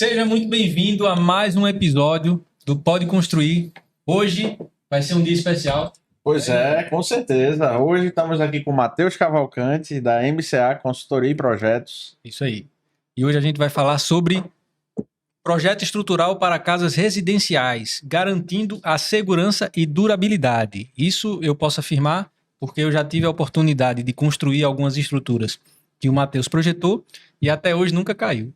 Seja muito bem-vindo a mais um episódio do Pode Construir. Hoje vai ser um dia especial. Pois é, com certeza. Hoje estamos aqui com o Matheus Cavalcante, da MCA Consultoria e Projetos. Isso aí. E hoje a gente vai falar sobre projeto estrutural para casas residenciais, garantindo a segurança e durabilidade. Isso eu posso afirmar porque eu já tive a oportunidade de construir algumas estruturas que o Matheus projetou e até hoje nunca caiu.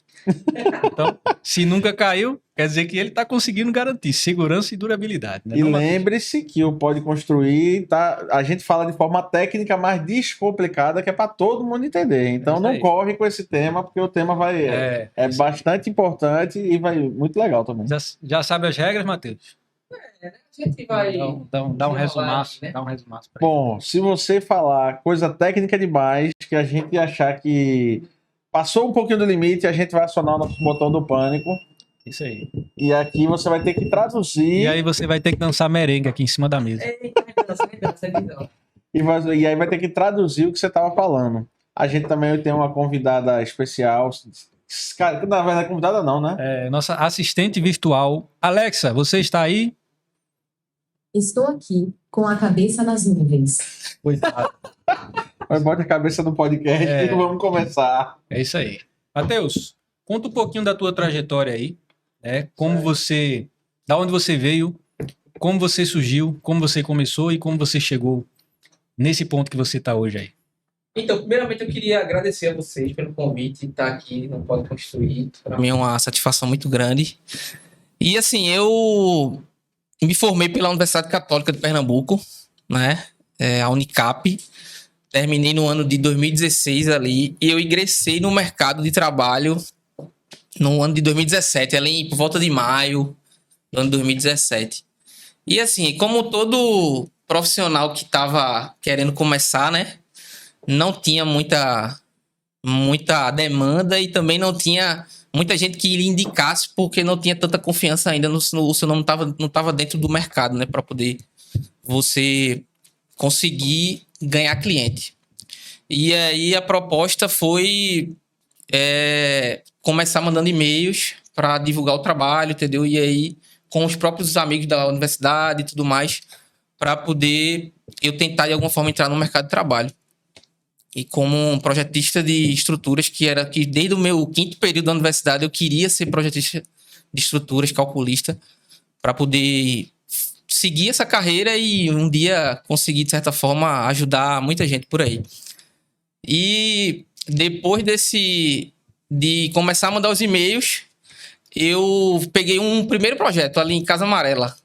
Então, se nunca caiu, quer dizer que ele está conseguindo garantir segurança e durabilidade. Né? E lembre-se que o Pode Construir, a gente fala de forma técnica, mas descomplicada, que é para todo mundo entender. Então não corre com esse tema, porque o tema é bastante importante e vai muito legal também. Já sabe as regras, Matheus? A gente vai dar um resumaço. Né? Dá um resumaço pra Bom, se você falar coisa técnica demais, que a gente achar que passou um pouquinho do limite, a gente vai acionar o nosso botão do pânico. Isso aí. E aqui você vai ter que traduzir. E aí você vai ter que dançar merengue aqui em cima da mesa. E aí vai ter que traduzir o que você estava falando. A gente também tem uma convidada especial. Cara, na verdade, convidada não, né? É, nossa assistente virtual. Alexa, você está aí? Estou aqui, com a cabeça nas nuvens. Cuidado. Mas bote a cabeça no podcast e vamos começar. É isso aí. Matheus, conta um pouquinho da tua trajetória aí, né? Como você, da onde você veio, como você surgiu, como você começou e como você chegou nesse ponto que você está hoje aí. Então, primeiramente eu queria agradecer a vocês pelo convite de estar aqui no Pode Construir. Para mim é uma satisfação muito grande. E assim, eu me formei pela Universidade Católica de Pernambuco, né? A Unicap. Terminei no ano de 2016 ali e eu ingressei no mercado de trabalho no ano de 2017, ali por volta de maio do ano de 2017. E assim, como todo profissional que estava querendo começar, né? Não tinha muita demanda e também não tinha muita gente que lhe indicasse porque não tinha tanta confiança ainda o seu nome não estava dentro do mercado, né? Para poder você conseguir ganhar cliente. E aí a proposta foi começar mandando e-mails para divulgar o trabalho, entendeu? E aí com os próprios amigos da universidade e tudo mais, para poder eu tentar de alguma forma entrar no mercado de trabalho. E como um projetista de estruturas, que desde o meu 5º período da universidade eu queria ser projetista de estruturas, calculista, para poder seguir essa carreira e um dia conseguir, de certa forma, ajudar muita gente por aí. E depois de começar a mandar os e-mails, eu peguei um primeiro projeto ali em Casa Amarela.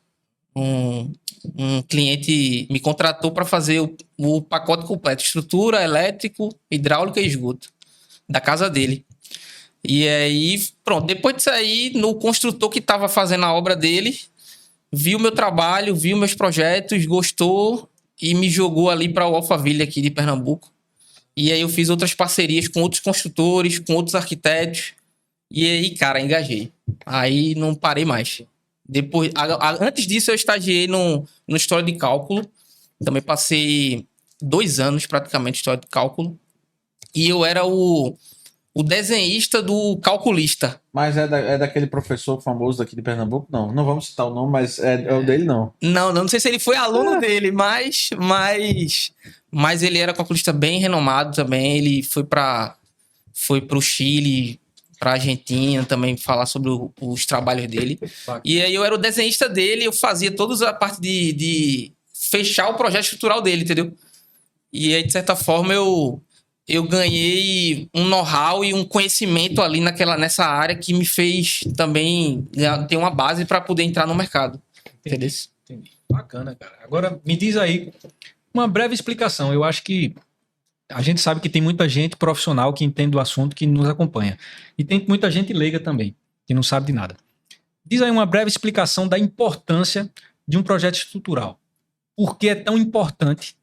Um cliente me contratou para fazer o pacote completo, estrutura, elétrico, hidráulica e esgoto da casa dele. E aí, pronto, depois disso aí, no construtor que estava fazendo a obra dele, viu meu trabalho, viu meus projetos, gostou e me jogou ali para o Alphaville aqui de Pernambuco. E aí eu fiz outras parcerias com outros construtores, com outros arquitetos. E aí, cara, engajei. Aí não parei mais. Depois, antes disso, eu estagiei no História de Cálculo. Também passei 2 anos, praticamente, em História de Cálculo. E eu era o desenhista do calculista. Mas é daquele professor famoso daqui de Pernambuco? Não vamos citar o nome, mas é o dele, não. Não sei se ele foi aluno dele, mas ele era calculista bem renomado também. Ele foi pro Chile, pra Argentina também, falar sobre os trabalhos dele. E aí eu era o desenhista dele, eu fazia toda a parte de fechar o projeto estrutural dele, entendeu? E aí, de certa forma, eu ganhei um know-how e um conhecimento ali nessa área que me fez também ter uma base para poder entrar no mercado. Entendi. Bacana, cara. Agora, me diz aí uma breve explicação. Eu acho que a gente sabe que tem muita gente profissional que entende do assunto, que nos acompanha. E tem muita gente leiga também, que não sabe de nada. Diz aí uma breve explicação da importância de um projeto estrutural. Por que é tão importante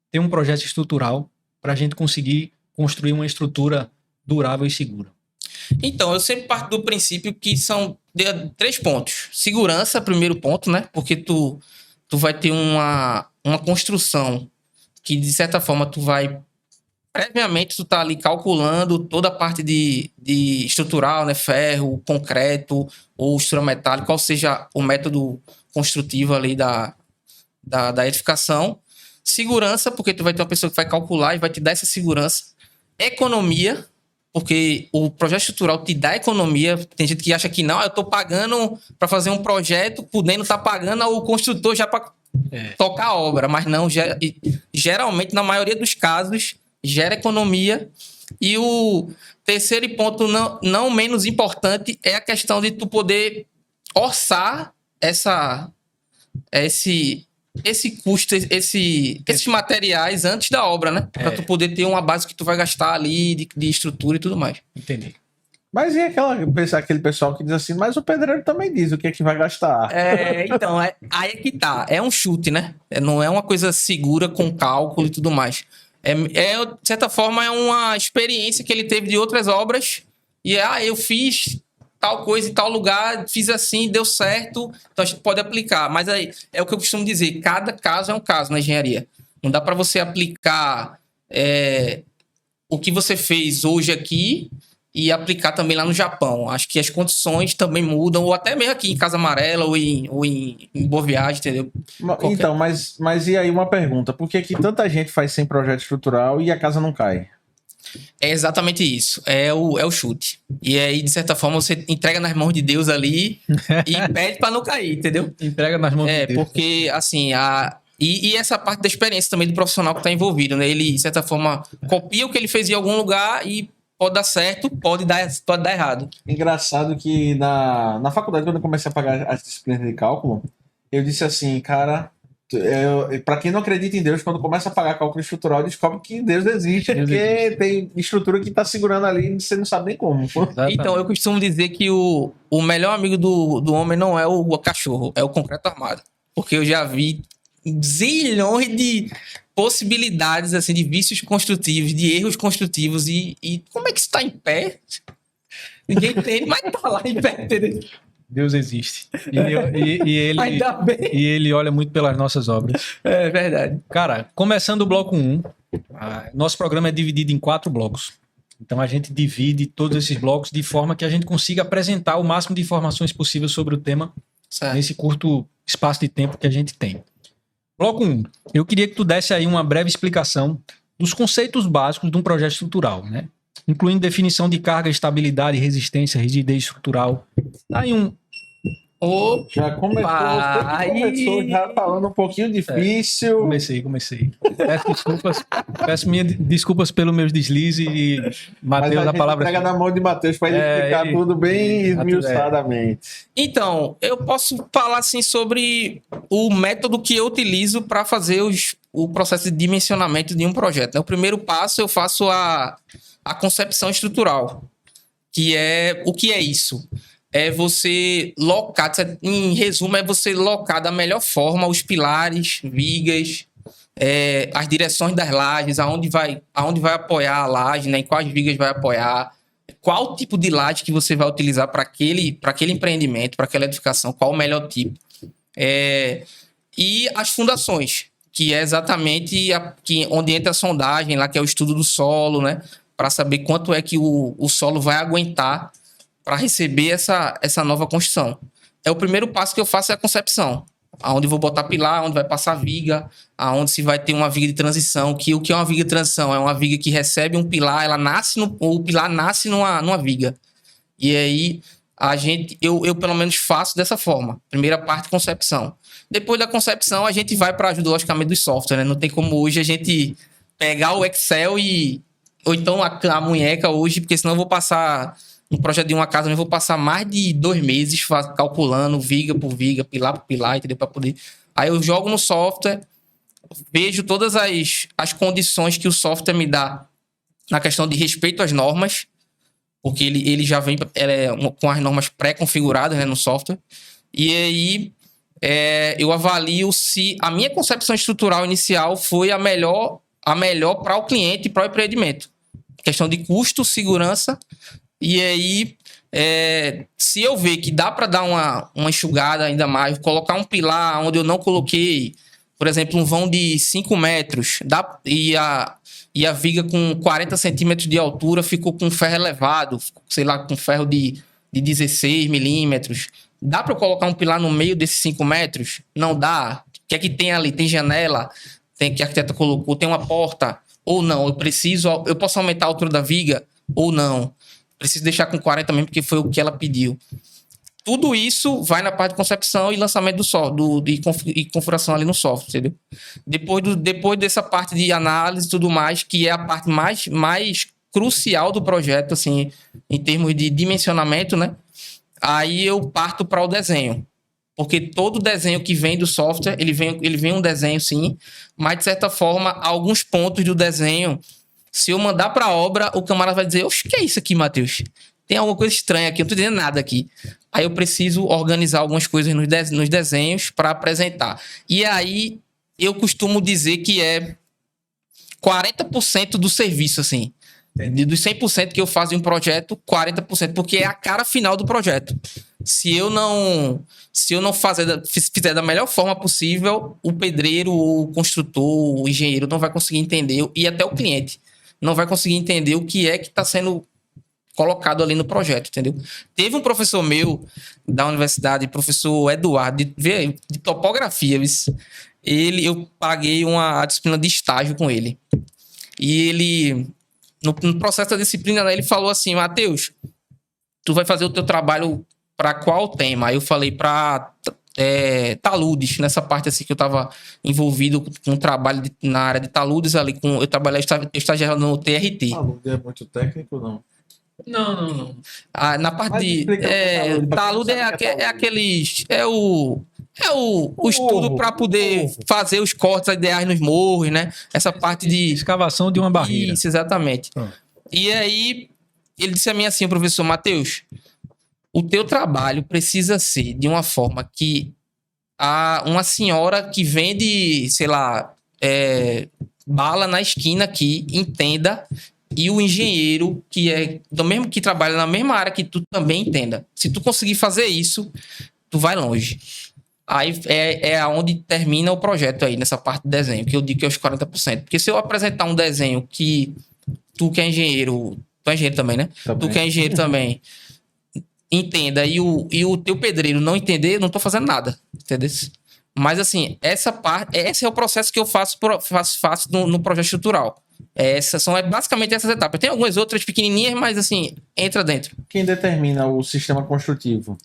ter um projeto estrutural para a gente conseguir construir uma estrutura durável e segura? Então, eu sempre parto do princípio que são 3 pontos. Segurança, primeiro ponto, né? Porque tu vai ter uma construção que, de certa forma, tu vai previamente tu tá ali calculando toda a parte de estrutural, né? Ferro, concreto ou estrutura metálica, qual seja o método construtivo ali da edificação. Segurança, porque tu vai ter uma pessoa que vai calcular e vai te dar essa segurança. Economia, porque o projeto estrutural te dá economia. Tem gente que acha que não, eu tô pagando para fazer um projeto, podendo estar pagando ao construtor já para tocar a obra, mas não, geralmente, na maioria dos casos, gera economia. E o terceiro ponto, não menos importante, é a questão de tu poder orçar esse custo, esses materiais antes da obra, né? Pra tu poder ter uma base que tu vai gastar ali de estrutura e tudo mais. Entendi. Mas e aquele pessoal que diz assim, mas o pedreiro também diz o que é que vai gastar. Então, aí é que tá. É um chute, né? Não é uma coisa segura com cálculo e tudo mais. De certa forma, é uma experiência que ele teve de outras obras. E eu fiz tal coisa em tal lugar, fiz assim, deu certo. Então a gente pode aplicar. Mas aí é o que eu costumo dizer: cada caso é um caso na engenharia. Não dá para você aplicar o que você fez hoje aqui e aplicar também lá no Japão. Acho que as condições também mudam, ou até mesmo aqui em Casa Amarela ou em Boa Viagem, entendeu? Então, mas e aí uma pergunta: por que tanta gente faz sem projeto estrutural e a casa não cai? É exatamente isso, é o chute. E aí, de certa forma, você entrega nas mãos de Deus ali e pede para não cair, entendeu? Entrega nas mãos de Deus. Porque, assim, e essa parte da experiência também do profissional que está envolvido, né? Ele, de certa forma, copia o que ele fez em algum lugar e pode dar certo, pode dar errado. Engraçado que na faculdade, quando eu comecei a pagar as disciplinas de cálculo, eu disse assim, cara, para quem não acredita em Deus, quando começa a pagar cálculo estrutural, descobre que Deus existe, porque tem estrutura que está segurando ali e você não sabe nem como. Exatamente. Então, eu costumo dizer que o melhor amigo do homem não é o cachorro, é o concreto armado. Porque eu já vi zilhões de possibilidades, assim, de vícios construtivos, de erros construtivos, e como é que isso está em pé? Ninguém entende, mas tá lá em pé, entendeu? Deus existe. E ele olha muito pelas nossas obras. É verdade. Cara, começando o bloco 1, nosso programa é dividido em 4 blocos. Então a gente divide todos esses blocos de forma que a gente consiga apresentar o máximo de informações possível sobre o tema nesse curto espaço de tempo que a gente tem. Bloco 1, eu queria que tu desse aí uma breve explicação dos conceitos básicos de um projeto estrutural, né? Incluindo definição de carga, estabilidade, resistência, rigidez estrutural. Aí Já começou já falando um pouquinho difícil. Comecei. Peço minhas desculpas pelos meus deslizes e Matheus a palavra. Pega na mão de Matheus para ele explicar tudo bem esmiuçadamente. Então, eu posso falar assim sobre o método que eu utilizo para fazer o processo de dimensionamento de um projeto. O primeiro passo eu faço a concepção estrutural, que é o que é isso? É você locar, em resumo, é você locar da melhor forma os pilares, vigas, as direções das lajes, aonde vai apoiar a laje, né? Em quais vigas vai apoiar, qual tipo de laje que você vai utilizar para aquele empreendimento, para aquela edificação, qual o melhor tipo. E as fundações, que é exatamente onde entra a sondagem, lá que é o estudo do solo, né? Para saber quanto é que o solo vai aguentar para receber essa nova construção. O primeiro passo que eu faço é a concepção. Aonde vou botar pilar, onde vai passar viga, aonde se vai ter uma viga de transição. O que é uma viga de transição? É uma viga que recebe um pilar, o pilar nasce numa viga. E aí, eu pelo menos faço dessa forma. Primeira parte, concepção. Depois da concepção, a gente vai para a ajuda, logicamente, do software, né? Não tem como hoje a gente pegar o Excel ou então a munheca hoje, porque senão eu vou passar... Um projeto de uma casa, eu vou passar mais de 2 meses calculando viga por viga, pilar por pilar, entendeu? Para poder... Aí eu jogo no software, vejo todas as condições que o software me dá na questão de respeito às normas, porque ele já vem com as normas pré-configuradas, né, no software. E aí eu avalio se a minha concepção estrutural inicial foi a melhor para o cliente e para o empreendimento. Questão de custo, segurança. E aí, se eu ver que dá para dar uma enxugada ainda mais, colocar um pilar onde eu não coloquei, por exemplo, um vão de 5 metros e a viga com 40 centímetros de altura ficou com ferro elevado, sei lá, com ferro de 16 milímetros. Dá para colocar um pilar no meio desses 5 metros? Não dá. O que é que tem ali? Tem janela? Tem que a arquiteta colocou? Tem uma porta? Ou não? Eu posso aumentar a altura da viga? Ou não? Preciso deixar com 40 mesmo, porque foi o que ela pediu. Tudo isso vai na parte de concepção e lançamento do software, e configuração ali no software, entendeu? Depois dessa parte de análise e tudo mais, que é a parte mais crucial do projeto, assim, em termos de dimensionamento, né? Aí eu parto para o desenho. Porque todo desenho que vem do software, ele vem um desenho, sim, mas, de certa forma, alguns pontos do desenho, se eu mandar para a obra, o camarada vai dizer, oxe, o que é isso aqui, Matheus? Tem alguma coisa estranha aqui, eu não tô entendendo nada aqui. Aí eu preciso organizar algumas coisas nos desenhos para apresentar. E aí eu costumo dizer que é 40% do serviço, assim. Dos 100% que eu faço em um projeto, 40%, porque é a cara final do projeto. Se eu não fizer da melhor forma possível, o pedreiro, o construtor, o engenheiro não vai conseguir entender, e até o cliente não vai conseguir entender o que é que está sendo colocado ali no projeto, entendeu? Teve um professor meu da universidade, professor Eduardo, de topografia, eu paguei uma disciplina de estágio com ele. E ele, no processo da disciplina, né, ele falou assim, Matheus, tu vai fazer o teu trabalho para qual tema? Aí eu falei para taludes, nessa parte assim que eu estava envolvido com um trabalho na área de taludes, ali eu trabalhei estagiário no TRT. Talude é muito técnico, não? Não. Na parte de talude é aqueles... É o estudo para poder fazer os cortes ideais nos morros, né? Essa parte de... Escavação de uma barreira. Isso, exatamente. E aí, ele disse a mim assim, professor Matheus, o teu trabalho precisa ser de uma forma que uma senhora que vende, sei lá, bala na esquina aqui, entenda, e o engenheiro que trabalha na mesma área que tu também entenda. Se tu conseguir fazer isso, tu vai longe. Aí é aonde termina o projeto aí, nessa parte de desenho, que eu digo que é os 40%. Porque se eu apresentar um desenho que tu que é engenheiro, tu é engenheiro também, né? Também. Tu que é engenheiro também, entenda, e o teu pedreiro não entender, eu não tô fazendo nada, entendeu? Mas assim, esse é o processo que eu faço no projeto estrutural. São basicamente essas etapas. Tem algumas outras pequenininhas, mas assim, entra dentro. Quem determina o sistema construtivo?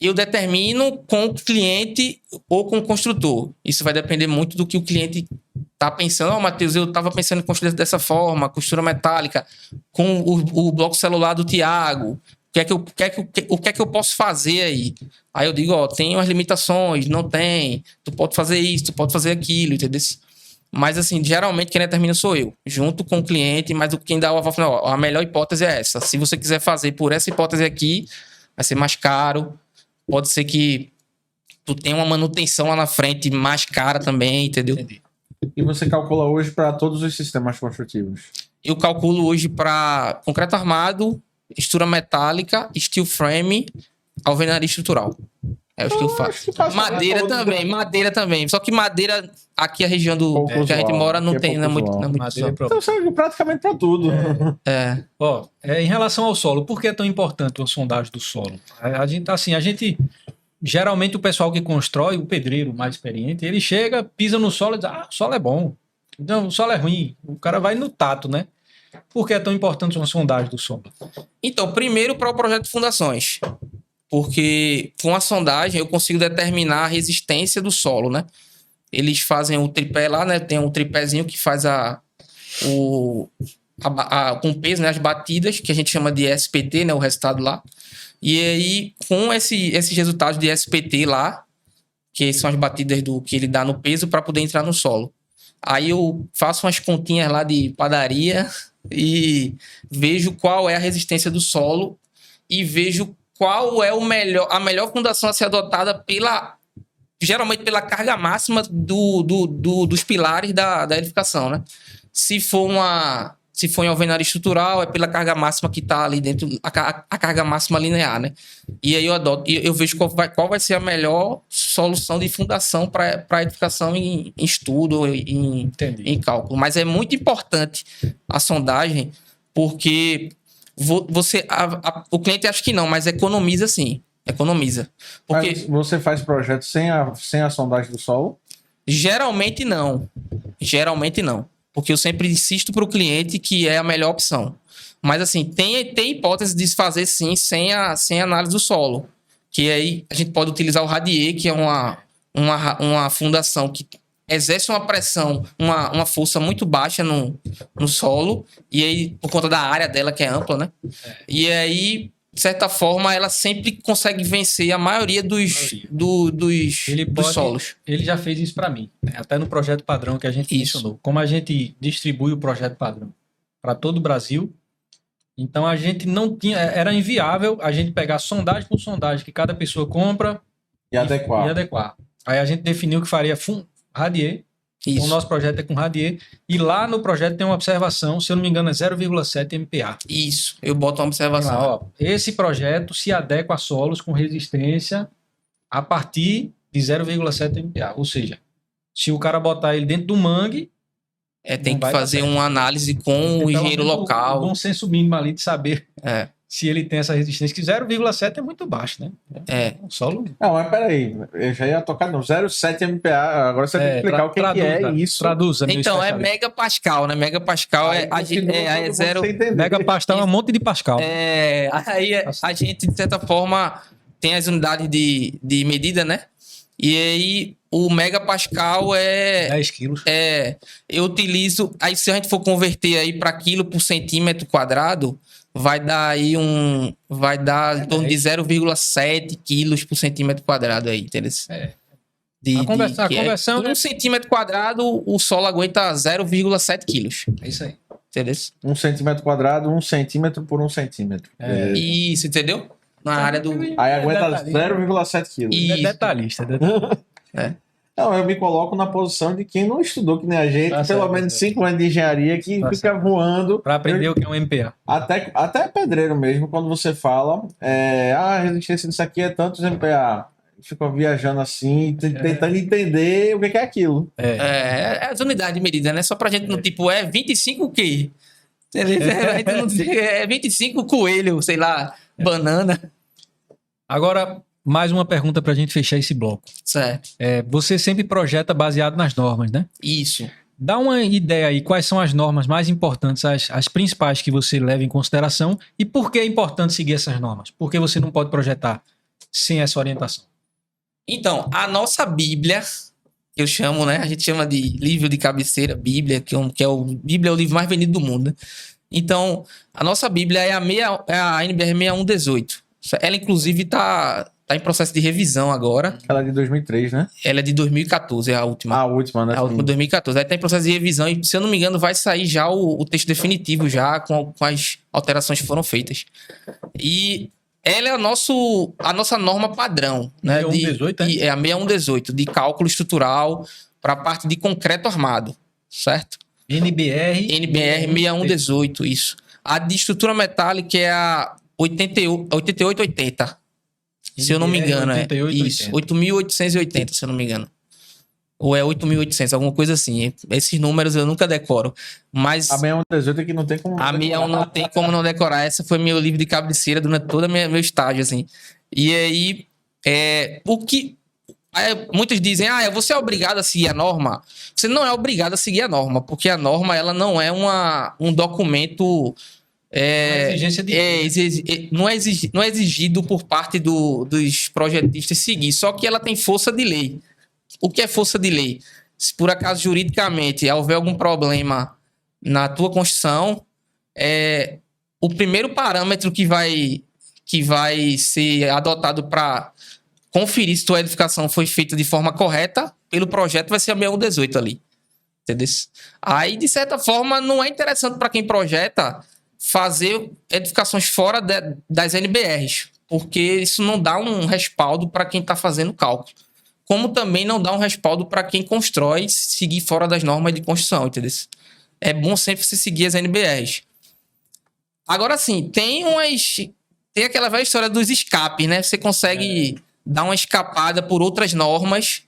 Eu determino com o cliente ou com o construtor. Isso vai depender muito do que o cliente está pensando. Matheus, eu estava pensando em construir dessa forma, costura metálica, com o bloco celular do Thiago. O que é que eu posso fazer aí? Aí eu digo, tem umas limitações, não tem. Tu pode fazer isso, tu pode fazer aquilo, entendeu? Mas, assim, geralmente quem determina sou eu, junto com o cliente, mas quem dá o aval final, a melhor hipótese é essa. Se você quiser fazer por essa hipótese aqui, vai ser mais caro. Pode ser que tu tenha uma manutenção lá na frente mais cara também, entendeu? Entendi. E você calcula hoje para todos os sistemas construtivos? Eu calculo hoje para concreto armado, estrutura metálica, steel frame, alvenaria estrutural. É o que eu faço. Madeira também. Só que madeira, aqui a região que a gente mora, não tem, não é muito. Então serve praticamente para tudo. Em relação ao solo, por que é tão importante a sondagem do solo? A gente geralmente o pessoal que constrói, o pedreiro mais experiente, ele chega, pisa no solo e diz, o solo é bom. Então, o solo é ruim. O cara vai no tato, né? Por que é tão importante uma sondagem do solo? Então, primeiro para o projeto de fundações. Porque com a sondagem eu consigo determinar a resistência do solo, né? Eles fazem o tripé lá, né? Tem um tripézinho que faz com peso, né? As batidas, que a gente chama de SPT, né? O resultado lá. E aí, com esses resultados de SPT lá, que são as batidas que ele dá no peso para poder entrar no solo. Aí eu faço umas continhas lá de padaria e vejo qual é a resistência do solo e vejo qual é a melhor fundação a ser adotada geralmente pela carga máxima dos pilares da edificação, né? Se for Se for em alvenaria estrutural, é pela carga máxima que está ali dentro, a carga máxima linear, né? E aí eu vejo qual vai ser a melhor solução de fundação para a edificação em estudo, em cálculo. Mas é muito importante a sondagem, porque o cliente acha que não, mas economiza sim. Economiza. Porque mas você faz projeto sem a sondagem do solo? Geralmente não. Porque eu sempre insisto para o cliente que é a melhor opção. Mas assim, tem hipótese de se fazer sim sem análise do solo. Que aí a gente pode utilizar o radier, que é uma fundação que exerce uma pressão, uma força muito baixa no solo. E aí, por conta da área dela, que é ampla, né? E aí, de certa forma, ela sempre consegue vencer a maioria dos solos. Ele já fez isso para mim, né? Até no projeto padrão que a gente mencionou. Como a gente distribui o projeto padrão para todo o Brasil, então a gente não tinha, era inviável a gente pegar sondagem por sondagem que cada pessoa compra e adequar. Aí a gente definiu que faria radier. O nosso projeto é com radier. E lá no projeto tem uma observação, se eu não me engano, é 0,7 MPa. Isso, eu boto uma observação. Lá, esse projeto se adequa a solos com resistência a partir de 0,7 MPa. Ou seja, se o cara botar ele dentro do mangue... tem que fazer uma análise com o engenheiro local. Um bom senso mínimo ali de saber... se ele tem essa resistência, que 0,7 é muito baixo, né? Solo... Não, mas peraí, eu já ia tocar no 0,7 MPa, agora você tem que explicar o que é isso. Traduza, então, é megapascal, né? Megapascal é zero... Megapascal é um monte de pascal. Aí a gente, de certa forma, tem as unidades de medida, né? E aí, o megapascal é... 10 quilos. Eu utilizo... Aí, se a gente for converter aí para quilo por centímetro quadrado... vai dar em torno de 0,7 quilos por centímetro quadrado aí, entendeu? A conversão... Por 1 centímetro quadrado, o solo aguenta 0,7 quilos. É isso aí. Entendeu? 1 centímetro quadrado, 1 centímetro por 1 centímetro. Isso, entendeu? Na área do... Aí aguenta 0,7 quilos. É detalhista. Não, eu me coloco na posição de quem não estudou que nem a gente, pelo menos 5 anos de engenharia, que fica voando. Para aprender o que é um MPa. Até pedreiro mesmo, quando você fala, a resistência disso aqui é tantos MPa. Fica viajando assim, tentando entender o que é aquilo. As unidades de medida, né? Só pra gente não, tipo, 25 o quê? É 25 coelho, sei lá, banana. Agora... mais uma pergunta para a gente fechar esse bloco. Certo. Você sempre projeta baseado nas normas, né? Isso. Dá uma ideia aí, quais são as normas mais importantes, as principais que você leva em consideração e por que é importante seguir essas normas? Por que você não pode projetar sem essa orientação? Então, a nossa Bíblia, que eu chamo, né? A gente chama de livro de cabeceira, Bíblia, Bíblia é o livro mais vendido do mundo, né? Então, a nossa Bíblia é a NBR 6118. Ela, inclusive, está em processo de revisão agora. Ela é de 2003, né? Ela é de 2014, é a última. A última, né? A última, 2014. Aí está em processo de revisão e, se eu não me engano, vai sair já o texto definitivo, já com as alterações que foram feitas. E ela é a nossa norma padrão, né? 6118, é a 6118, de cálculo estrutural para a parte de concreto armado, certo? NBR 6118, isso. A de estrutura metálica é a 8880. Se eu não me engano, 8.880, se eu não me engano. Ou é 8.800, alguma coisa assim. Esses números eu nunca decoro. Mas a 6118 é que não tem como a minha não tem como não decorar. Essa foi meu livro de cabeceira durante todo meu estágio, assim. E aí, muitos dizem, você é obrigado a seguir a norma. Você não é obrigado a seguir a norma, porque a norma ela não é um documento... não é exigido por parte dos projetistas seguir, só que ela tem força de lei. O que é força de lei? Se por acaso juridicamente houver algum problema na tua construção, o primeiro parâmetro que vai ser adotado para conferir se tua edificação foi feita de forma correta pelo projeto vai ser a 6118 ali. Entendeu? Aí, de certa forma, não é interessante para quem projeta fazer edificações fora das NBRs, porque isso não dá um respaldo para quem está fazendo o cálculo. Como também não dá um respaldo para quem constrói seguir fora das normas de construção, entendeu? é bom sempre você seguir as NBRs. Agora, sim, tem aquela velha história dos escapes, né? Você consegue dar uma escapada por outras normas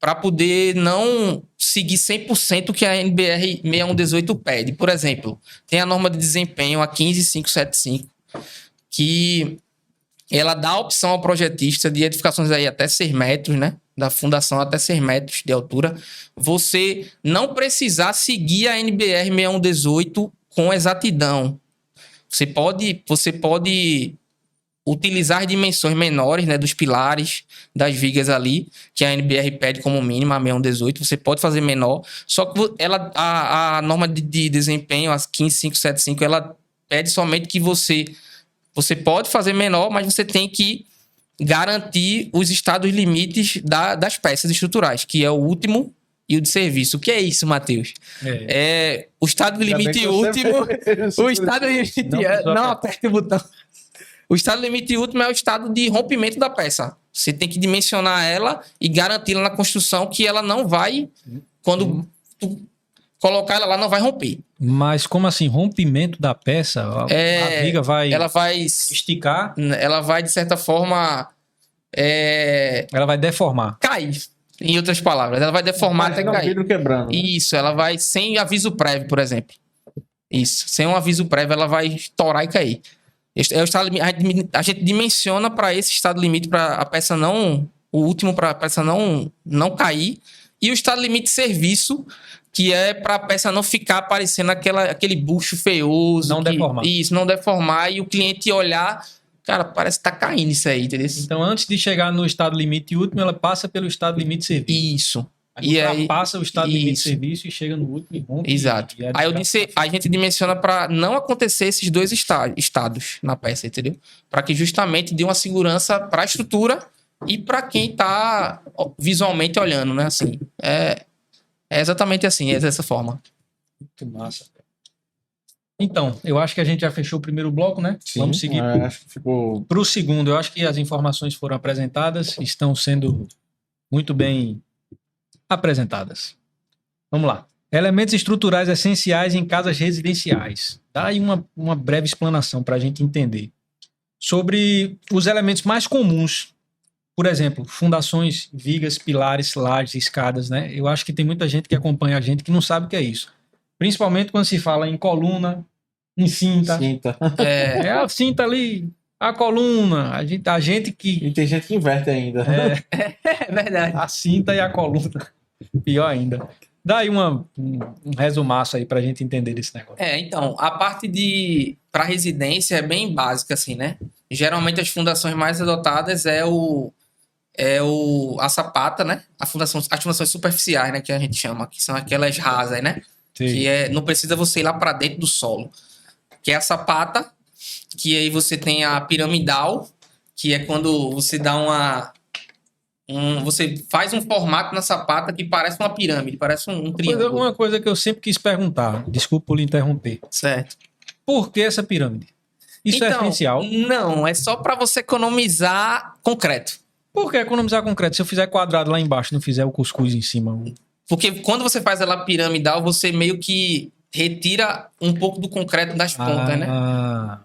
para poder não seguir 100% o que a NBR 6118 pede. Por exemplo, tem a norma de desempenho, a 15575, que ela dá a opção ao projetista de edificações aí até 6 metros, né? Da fundação até 6 metros de altura, você não precisar seguir a NBR 6118 com exatidão. Você pode utilizar dimensões menores, né, dos pilares, das vigas ali, que a NBR pede como mínima, a 6118, você pode fazer menor, só que a norma de desempenho, a 15575, ela pede somente que você pode fazer menor, mas você tem que garantir os estados limites das peças estruturais, que é o último e o de serviço. O que é isso, Matheus? O estado limite último... O estado limite... Não aperte o botão. O estado limite último é o estado de rompimento da peça. Você tem que dimensionar ela e garanti-la na construção que ela não vai... Quando tu colocar ela lá, não vai romper. Mas como assim? Rompimento da peça? A viga vai... Ela vai... Esticar? Ela vai, de certa forma... Ela vai deformar. Cair. Em outras palavras, ela vai deformar até cair. Vidro quebrando, né? Isso, ela vai sem aviso prévio, por exemplo. Isso, sem um aviso prévio, ela vai estourar e cair. É o estado limite. A gente dimensiona para esse estado limite para a peça não, o último para a peça não cair, e o estado limite de serviço, que é para a peça não ficar parecendo aquele bucho feioso. Não deformar. Isso, não deformar e o cliente olhar, cara, parece que tá caindo isso aí, entendeu? Então, antes de chegar no estado limite último, ela passa pelo estado limite de serviço. Isso. Aí passa o estado limite de serviço e chega no último e rompe. Exato. Aí a gente dimensiona para não acontecer esses dois estados na peça, entendeu? Para que justamente dê uma segurança para a estrutura e para quem tá visualmente olhando, né? Assim, é exatamente assim, é dessa forma. Muito massa. Então, eu acho que a gente já fechou o primeiro bloco, né? Sim, vamos seguir para o segundo. Eu acho que as informações foram apresentadas, estão sendo muito bem apresentadas. Vamos lá. Elementos estruturais essenciais em casas residenciais. Dá aí uma breve explanação para a gente entender. Sobre os elementos mais comuns. Por exemplo, fundações, vigas, pilares, lajes, escadas, né? Eu acho que tem muita gente que acompanha a gente que não sabe o que é isso. Principalmente quando se fala em coluna, em cinta. É a cinta ali, a coluna. A gente que... E tem gente que inverte ainda. É verdade. A cinta e a coluna. Pior ainda. Dá aí um resumaço aí pra gente entender desse negócio. Então, a parte para residência é bem básica, assim, né? Geralmente as fundações mais adotadas a sapata, né? As fundações superficiais, né? Que a gente chama, que são aquelas rasas, né? Sim. Que não precisa você ir lá para dentro do solo. Que é a sapata, que aí você tem a piramidal, que é quando você dá você faz um formato na sapata que parece uma pirâmide, parece um triângulo. Uma coisa que eu sempre quis perguntar, desculpa por lhe interromper. Certo. Por que essa pirâmide? Isso é essencial? Não, é só para você economizar concreto. Por que economizar concreto? Se eu fizer quadrado lá embaixo e não fizer o cuscuz em cima? Porque quando você faz ela piramidal, você meio que retira um pouco do concreto das pontas, né?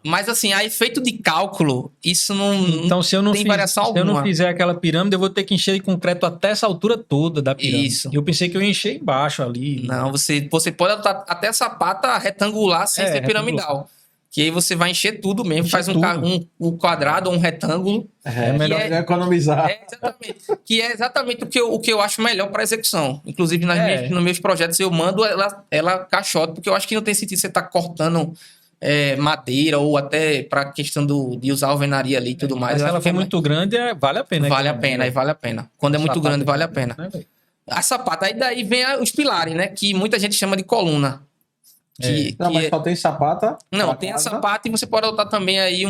Mas assim, a efeito de cálculo, isso não se eu não tem variação alguma. Se eu não fizer aquela pirâmide, eu vou ter que encher de concreto até essa altura toda da pirâmide. Isso. Eu pensei que eu ia encher embaixo ali. Não, você pode adotar até essa sapata retangular sem ser piramidal. Que aí você vai encher tudo mesmo, faz um quadrado ou um retângulo. É melhor economizar. Exatamente. Que é exatamente o que eu acho melhor para execução. Inclusive, nos meus projetos, eu mando ela caixote, porque eu acho que não tem sentido você estar cortando madeira ou até para questão de usar alvenaria ali e tudo mais. Mas se ela for muito grande, vale a pena. Vale a pena. Quando é muito grande, vale a pena. A sapata, aí daí vem os pilares, né? Que muita gente chama de coluna. Mas só tem sapata? Não, tem a sapata e você pode adotar também aí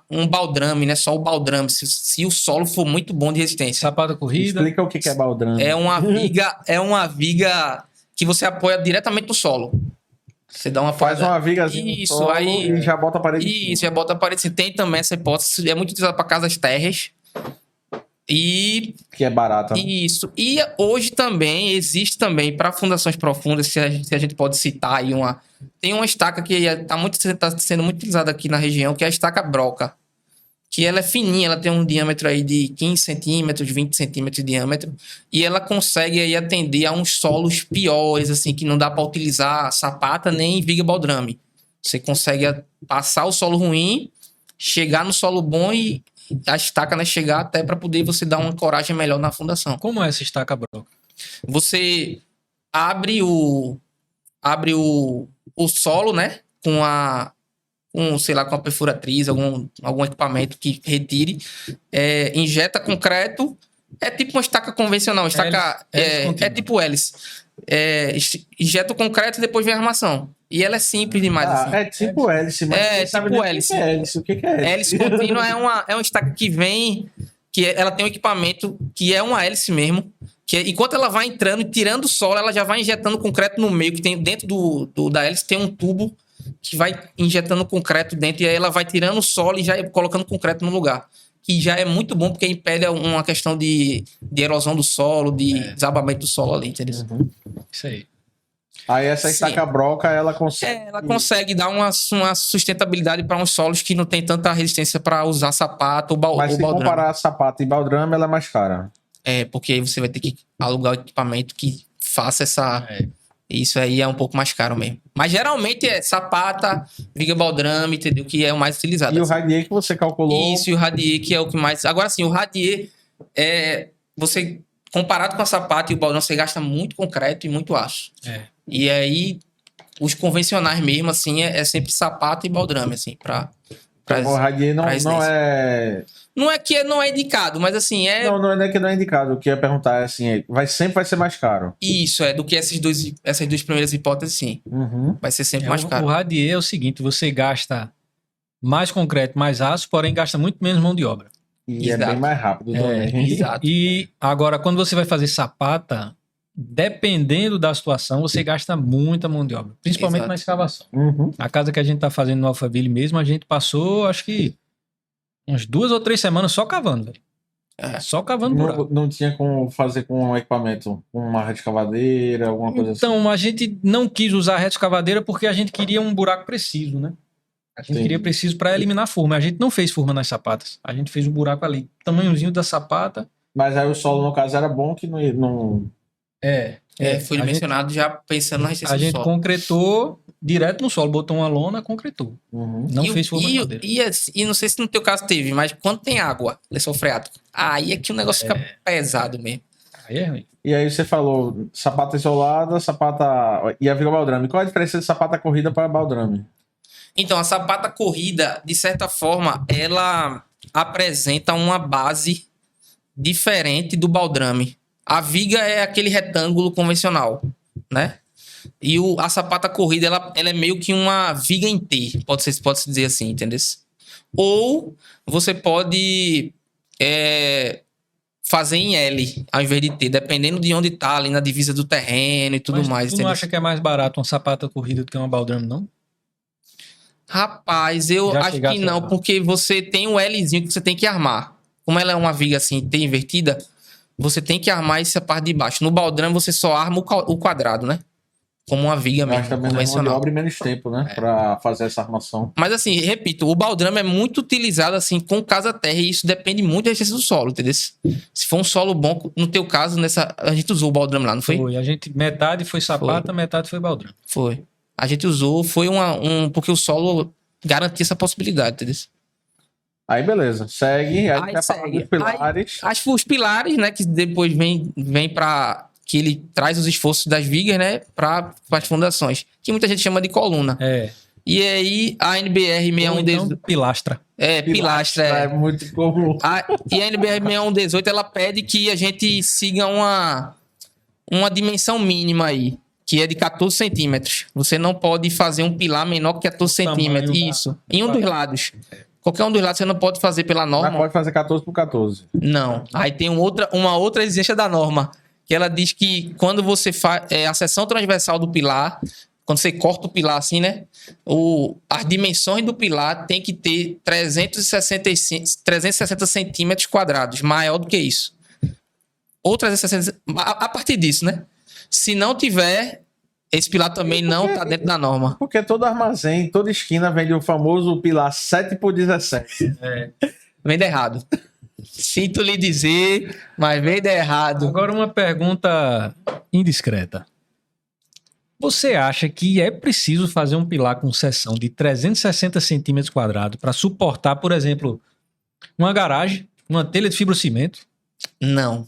um baldrame, né? Só o baldrame, se o solo for muito bom de resistência. Sapata corrida. Explica o que é baldrame. É uma viga que você apoia diretamente no solo. Você dá faz uma vigazinha no solo e já bota a parede. Isso, já bota a parede. Tem também essa hipótese, é muito utilizado para casas térreas. E que é barata. Isso. E hoje também existe também para fundações profundas, se a gente pode citar aí tem uma estaca que tá sendo muito utilizada aqui na região, que é a estaca broca. Que ela é fininha, ela tem um diâmetro aí de 15 centímetros, 20 centímetros de diâmetro, e ela consegue aí atender a uns solos piores, assim, que não dá para utilizar sapata nem viga baldrame. Você consegue passar o solo ruim, chegar no solo bom e a estaca, né, chegar até para poder você dar uma ancoragem melhor na fundação. Como é essa estaca broca? Você abre o solo, né, sei lá, com a perfuratriz, algum equipamento que retire, injeta concreto, é tipo uma estaca convencional, é tipo hélice. Injeta o concreto e depois vem a armação. E ela é simples demais. Assim. É tipo hélice, mas tipo hélice. O que é hélice? Hélice contínua é uma estaca que vem, ela tem um equipamento que é uma hélice mesmo, que enquanto ela vai entrando e tirando o solo, ela já vai injetando concreto no meio, que tem dentro da hélice tem um tubo que vai injetando concreto dentro, e aí ela vai tirando o solo e já colocando concreto no lugar. Que já é muito bom, porque impede uma questão de erosão do solo, de desabamento do solo ali, entendeu? Uhum. Isso aí. Aí essa estaca broca, ela consegue... ela consegue dar uma sustentabilidade para uns solos que não tem tanta resistência para usar sapato ou baldrame. Mas se comparar sapato e baldrame, ela é mais cara. Porque aí você vai ter que alugar o equipamento que faça essa... Isso aí é um pouco mais caro mesmo. Mas geralmente é sapata, viga baldrame, entendeu? Que é o mais utilizado. E o radier que você calculou... Isso, e o radier que é o que mais... Agora sim, o radier, você, comparado com a sapata e o baldrame, você gasta muito concreto e muito aço. E aí, os convencionais mesmo, assim, é sempre sapata e baldrame, assim, o radier não é... Não é que não é indicado, mas assim, Não é que não é indicado. O que eu ia perguntar é assim, sempre vai ser mais caro. Isso, do que essas duas primeiras hipóteses, sim. Uhum. Vai ser sempre mais caro. O radier é o seguinte, você gasta mais concreto, mais aço, porém gasta muito menos mão de obra. E é bem mais rápido. Exato. E agora, quando você vai fazer sapata, dependendo da situação, você gasta muita mão de obra. Principalmente na escavação. Uhum. A casa que a gente tá fazendo no Alphaville mesmo, a gente passou, acho que umas 2 ou 3 semanas só cavando, velho. Só cavando buraco. Não tinha como fazer com um equipamento, uma rede escavadeira, alguma coisa assim? Então, a gente não quis usar a rede escavadeira porque a gente queria um buraco preciso, né? A gente queria preciso para eliminar a forma. A gente não fez forma nas sapatas. A gente fez um buraco ali, tamanhozinho da sapata. Mas aí o solo, no caso, era bom que não... Foi dimensionado já pensando na resistência do solo. A gente concretou direto no solo, botou uma lona, concretou. Uhum. Não fez forma de madeira. E não sei se no teu caso teve, mas quando tem água, lençol freático, aí é que o negócio fica pesado mesmo. Aí é ruim. E aí você falou sapata isolada, sapata... E a viga baldrame. Qual é a diferença de sapata corrida para baldrame? Então, a sapata corrida, de certa forma, ela apresenta uma base diferente do baldrame. A viga é aquele retângulo convencional, né? E a sapata corrida, ela é meio que uma viga em T, pode-se dizer assim, entendeu? Ou você pode fazer em L, ao invés de T, dependendo de onde tá, ali na divisa do terreno e tudo mais. Tu não acha que é mais barato uma sapata corrida do que uma baldrame, não? Rapaz, eu acho que não, porque você tem um Lzinho que você tem que armar. Como ela é uma viga assim, T invertida, você tem que armar essa parte de baixo. No baldrame, você só arma o quadrado, né? Como uma viga mesmo, convencional. Mão de obra e menos tempo, né? Pra fazer essa armação. Mas assim, repito, o baldrame é muito utilizado assim com casa-terra e isso depende muito da resistência do solo, entendeu? Se for um solo bom, no teu caso, a gente usou o baldrame lá, não foi? Foi, metade foi sapata, metade foi baldrame. Foi. A gente usou, foi porque o solo garantia essa possibilidade, entendeu? Aí beleza, segue. Aí vai falar dos pilares. Os pilares, né, que depois vem para que ele traz os esforços das vigas, né, para as fundações, que muita gente chama de coluna. E aí a NBR 6118... Então, pilastra. Pilastra. É muito comum. E a NBR 6118, ela pede que a gente siga uma dimensão mínima aí, que é de 14 centímetros. Você não pode fazer um pilar menor que 14 centímetros. Isso. Em um dos lados. Qualquer um dos lados você não pode fazer pela norma. Mas pode fazer 14 por 14. Não. Aí tem uma outra exigência da norma, que ela diz que quando você faz a seção transversal do pilar, quando você corta o pilar assim, né? As dimensões do pilar tem que ter 360 centímetros quadrados, maior do que isso. Ou 360, a partir disso, né? Se não tiver, esse pilar também não está dentro da norma. Porque todo armazém, toda esquina vende o famoso pilar 7x17. Vende errado. Sinto lhe dizer, mas vende errado. Agora uma pergunta indiscreta. Você acha que é preciso fazer um pilar com seção de 360 centímetros quadrados para suportar, por exemplo, uma garagem, uma telha de fibrocimento? Não.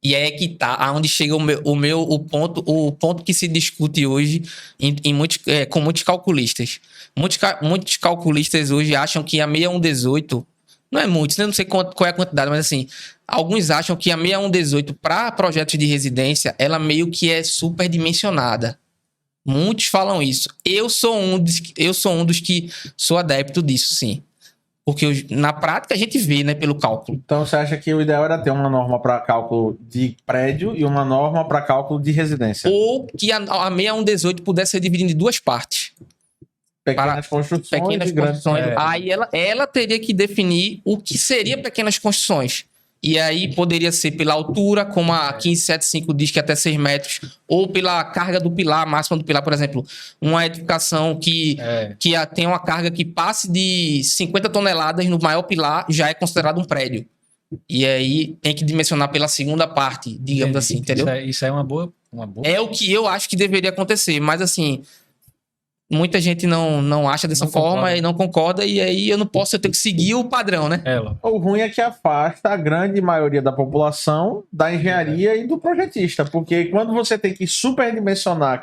E aí é que tá, aonde chega o ponto que se discute hoje com muitos calculistas. Muitos calculistas hoje acham que a 6118, não é muitos, eu não sei qual é a quantidade, mas assim, alguns acham que a 6118 para projetos de residência, ela meio que é superdimensionada. Muitos falam isso. Eu sou um dos que sou adepto disso, sim. Porque na prática a gente vê, né, pelo cálculo. Então você acha que o ideal era ter uma norma para cálculo de prédio e uma norma para cálculo de residência? Ou que a 6118 pudesse ser dividida em duas partes. Pequenas construções. Aí ela teria que definir o que seria pequenas construções. E aí poderia ser pela altura, como a 1575 diz que é até 6 metros, ou pela carga do pilar, máxima do pilar, por exemplo. Uma edificação que tem uma carga que passe de 50 toneladas no maior pilar, já é considerado um prédio. E aí tem que dimensionar pela segunda parte, digamos assim, entendeu? Isso é uma boa... É o que eu acho que deveria acontecer, mas assim... Muita gente não acha dessa forma e não concorda, e aí eu tenho que seguir o padrão, né? O ruim é que afasta a grande maioria da população da engenharia e do projetista, porque quando você tem que superdimensionar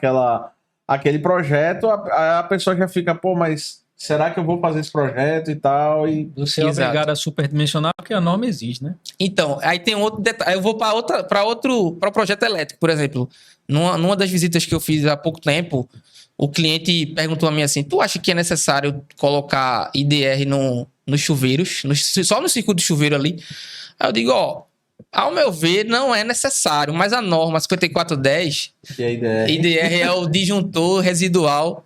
aquele projeto, a pessoa já fica, pô, mas será que eu vou fazer esse projeto e tal? E você é obrigado a superdimensionar porque a norma existe, né? Então, aí tem outro detalhe. Eu vou para o projeto elétrico, por exemplo. Numa das visitas que eu fiz há pouco tempo, o cliente perguntou a mim assim, tu acha que é necessário colocar IDR nos chuveiros, só no circuito de chuveiro ali? Aí eu digo, ao meu ver, não é necessário, mas a norma 5410, IDR é o disjuntor residual,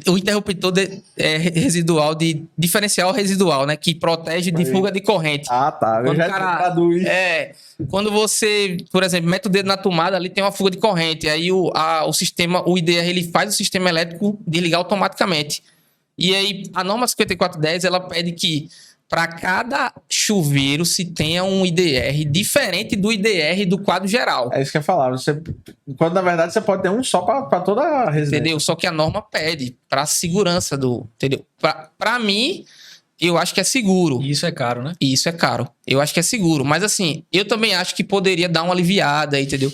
o interruptor residual de diferencial residual, né? Que protege de fuga de corrente. Ah, tá. Eu já traduz. Quando você, por exemplo, mete o dedo na tomada, ali tem uma fuga de corrente. Aí o sistema, o IDR, ele faz o sistema elétrico desligar automaticamente. E aí, a norma 5410, ela pede que para cada chuveiro se tenha um IDR diferente do IDR do quadro geral. É isso que eu ia falar. Quando na verdade você pode ter um só para toda a residência. Entendeu? Só que a norma pede para segurança do... Entendeu? Para mim, eu acho que é seguro. E isso é caro, né? Isso é caro. Eu acho que é seguro. Mas assim, eu também acho que poderia dar uma aliviada, entendeu?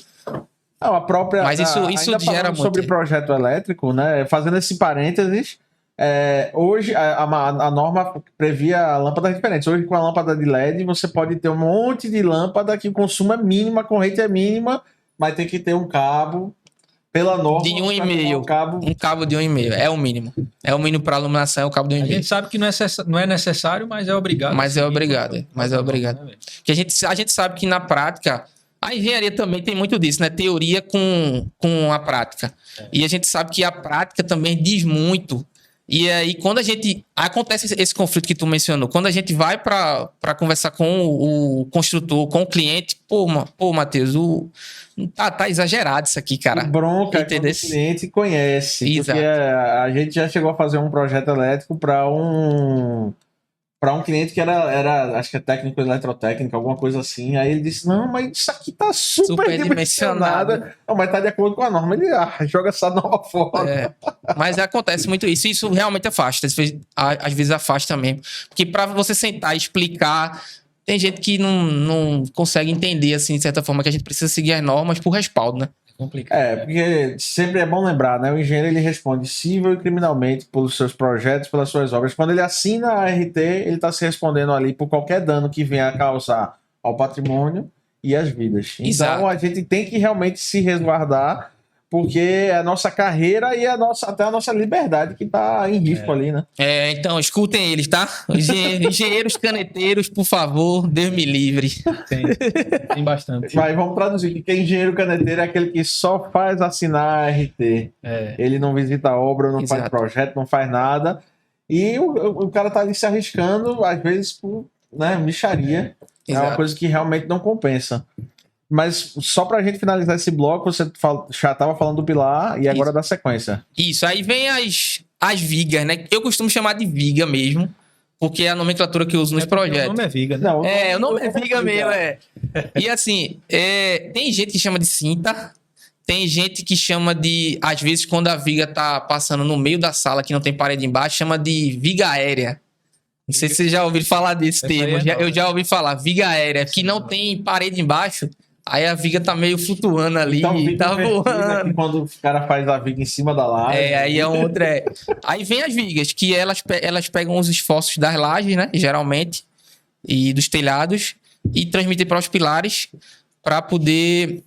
Não, a própria... Mas isso gera muito. Sobre projeto elétrico, né? Fazendo esse parênteses... hoje a norma previa lâmpadas diferentes. Hoje, com a lâmpada de LED, você pode ter um monte de lâmpada que o consumo é mínimo, a corrente é mínima, mas tem que ter um cabo pela norma de 1,5. Um cabo de 1,5 é o mínimo. É o mínimo para iluminação, é o cabo de 1,5. A gente sabe que não é necessário, mas é obrigado. Mas é obrigado. Porque a gente sabe que na prática a engenharia também tem muito disso, né? Teoria com a prática. E a gente sabe que a prática também diz muito. E aí, quando acontece esse conflito que tu mencionou, quando a gente vai para conversar com o construtor, com o cliente, pô, Matheus, tá exagerado isso aqui, cara. Bronca, quando o cliente conhece. Exato. Porque a gente já chegou a fazer um projeto elétrico para um cliente que era, acho que é técnico eletrotécnico, alguma coisa assim. Aí ele disse, não, mas isso aqui tá super dimensionado. Não, mas tá de acordo com a norma. Ele joga essa norma fora. Mas acontece muito isso. Isso realmente afasta. Às vezes afasta mesmo. Porque para você sentar e explicar, tem gente que não consegue entender, assim, de certa forma, que a gente precisa seguir as normas por respaldo, né? Complicado. Porque sempre é bom lembrar, né? O engenheiro ele responde civil e criminalmente pelos seus projetos, pelas suas obras. Quando ele assina a RT, ele está se respondendo ali por qualquer dano que venha a causar ao patrimônio e às vidas. Exato. Então a gente tem que realmente se resguardar, porque é a nossa carreira e até a nossa liberdade que tá em risco ali, né? Então, escutem eles, tá? Engenheiros caneteiros, por favor, Deus me livre. Tem bastante. Mas vamos traduzir, que engenheiro caneteiro é aquele que só faz assinar a RT. Ele não visita a obra, não faz projeto, não faz nada. E o cara tá ali se arriscando, às vezes, por mixaria. É uma coisa que realmente não compensa. Mas só pra gente finalizar esse bloco, você já tava falando do pilar e agora da sequência. Isso, aí vem as vigas, né? Eu costumo chamar de viga mesmo, porque é a nomenclatura que eu uso nos projetos. O nome é viga, né? Não, o nome é viga mesmo, E assim, tem gente que chama de cinta, tem gente que chama de... Às vezes, quando a viga tá passando no meio da sala, que não tem parede embaixo, chama de viga aérea. Não sei se vocês já ouviram falar desse termo. Eu já ouvi falar, viga aérea, que não tem parede embaixo. Aí a viga tá meio flutuando ali, tá voando. Quando o cara faz a viga em cima da laje. Aí é outra. Aí vem as vigas, que elas pegam os esforços das lajes, né? Geralmente, e dos telhados, e transmitem para os pilares, para poder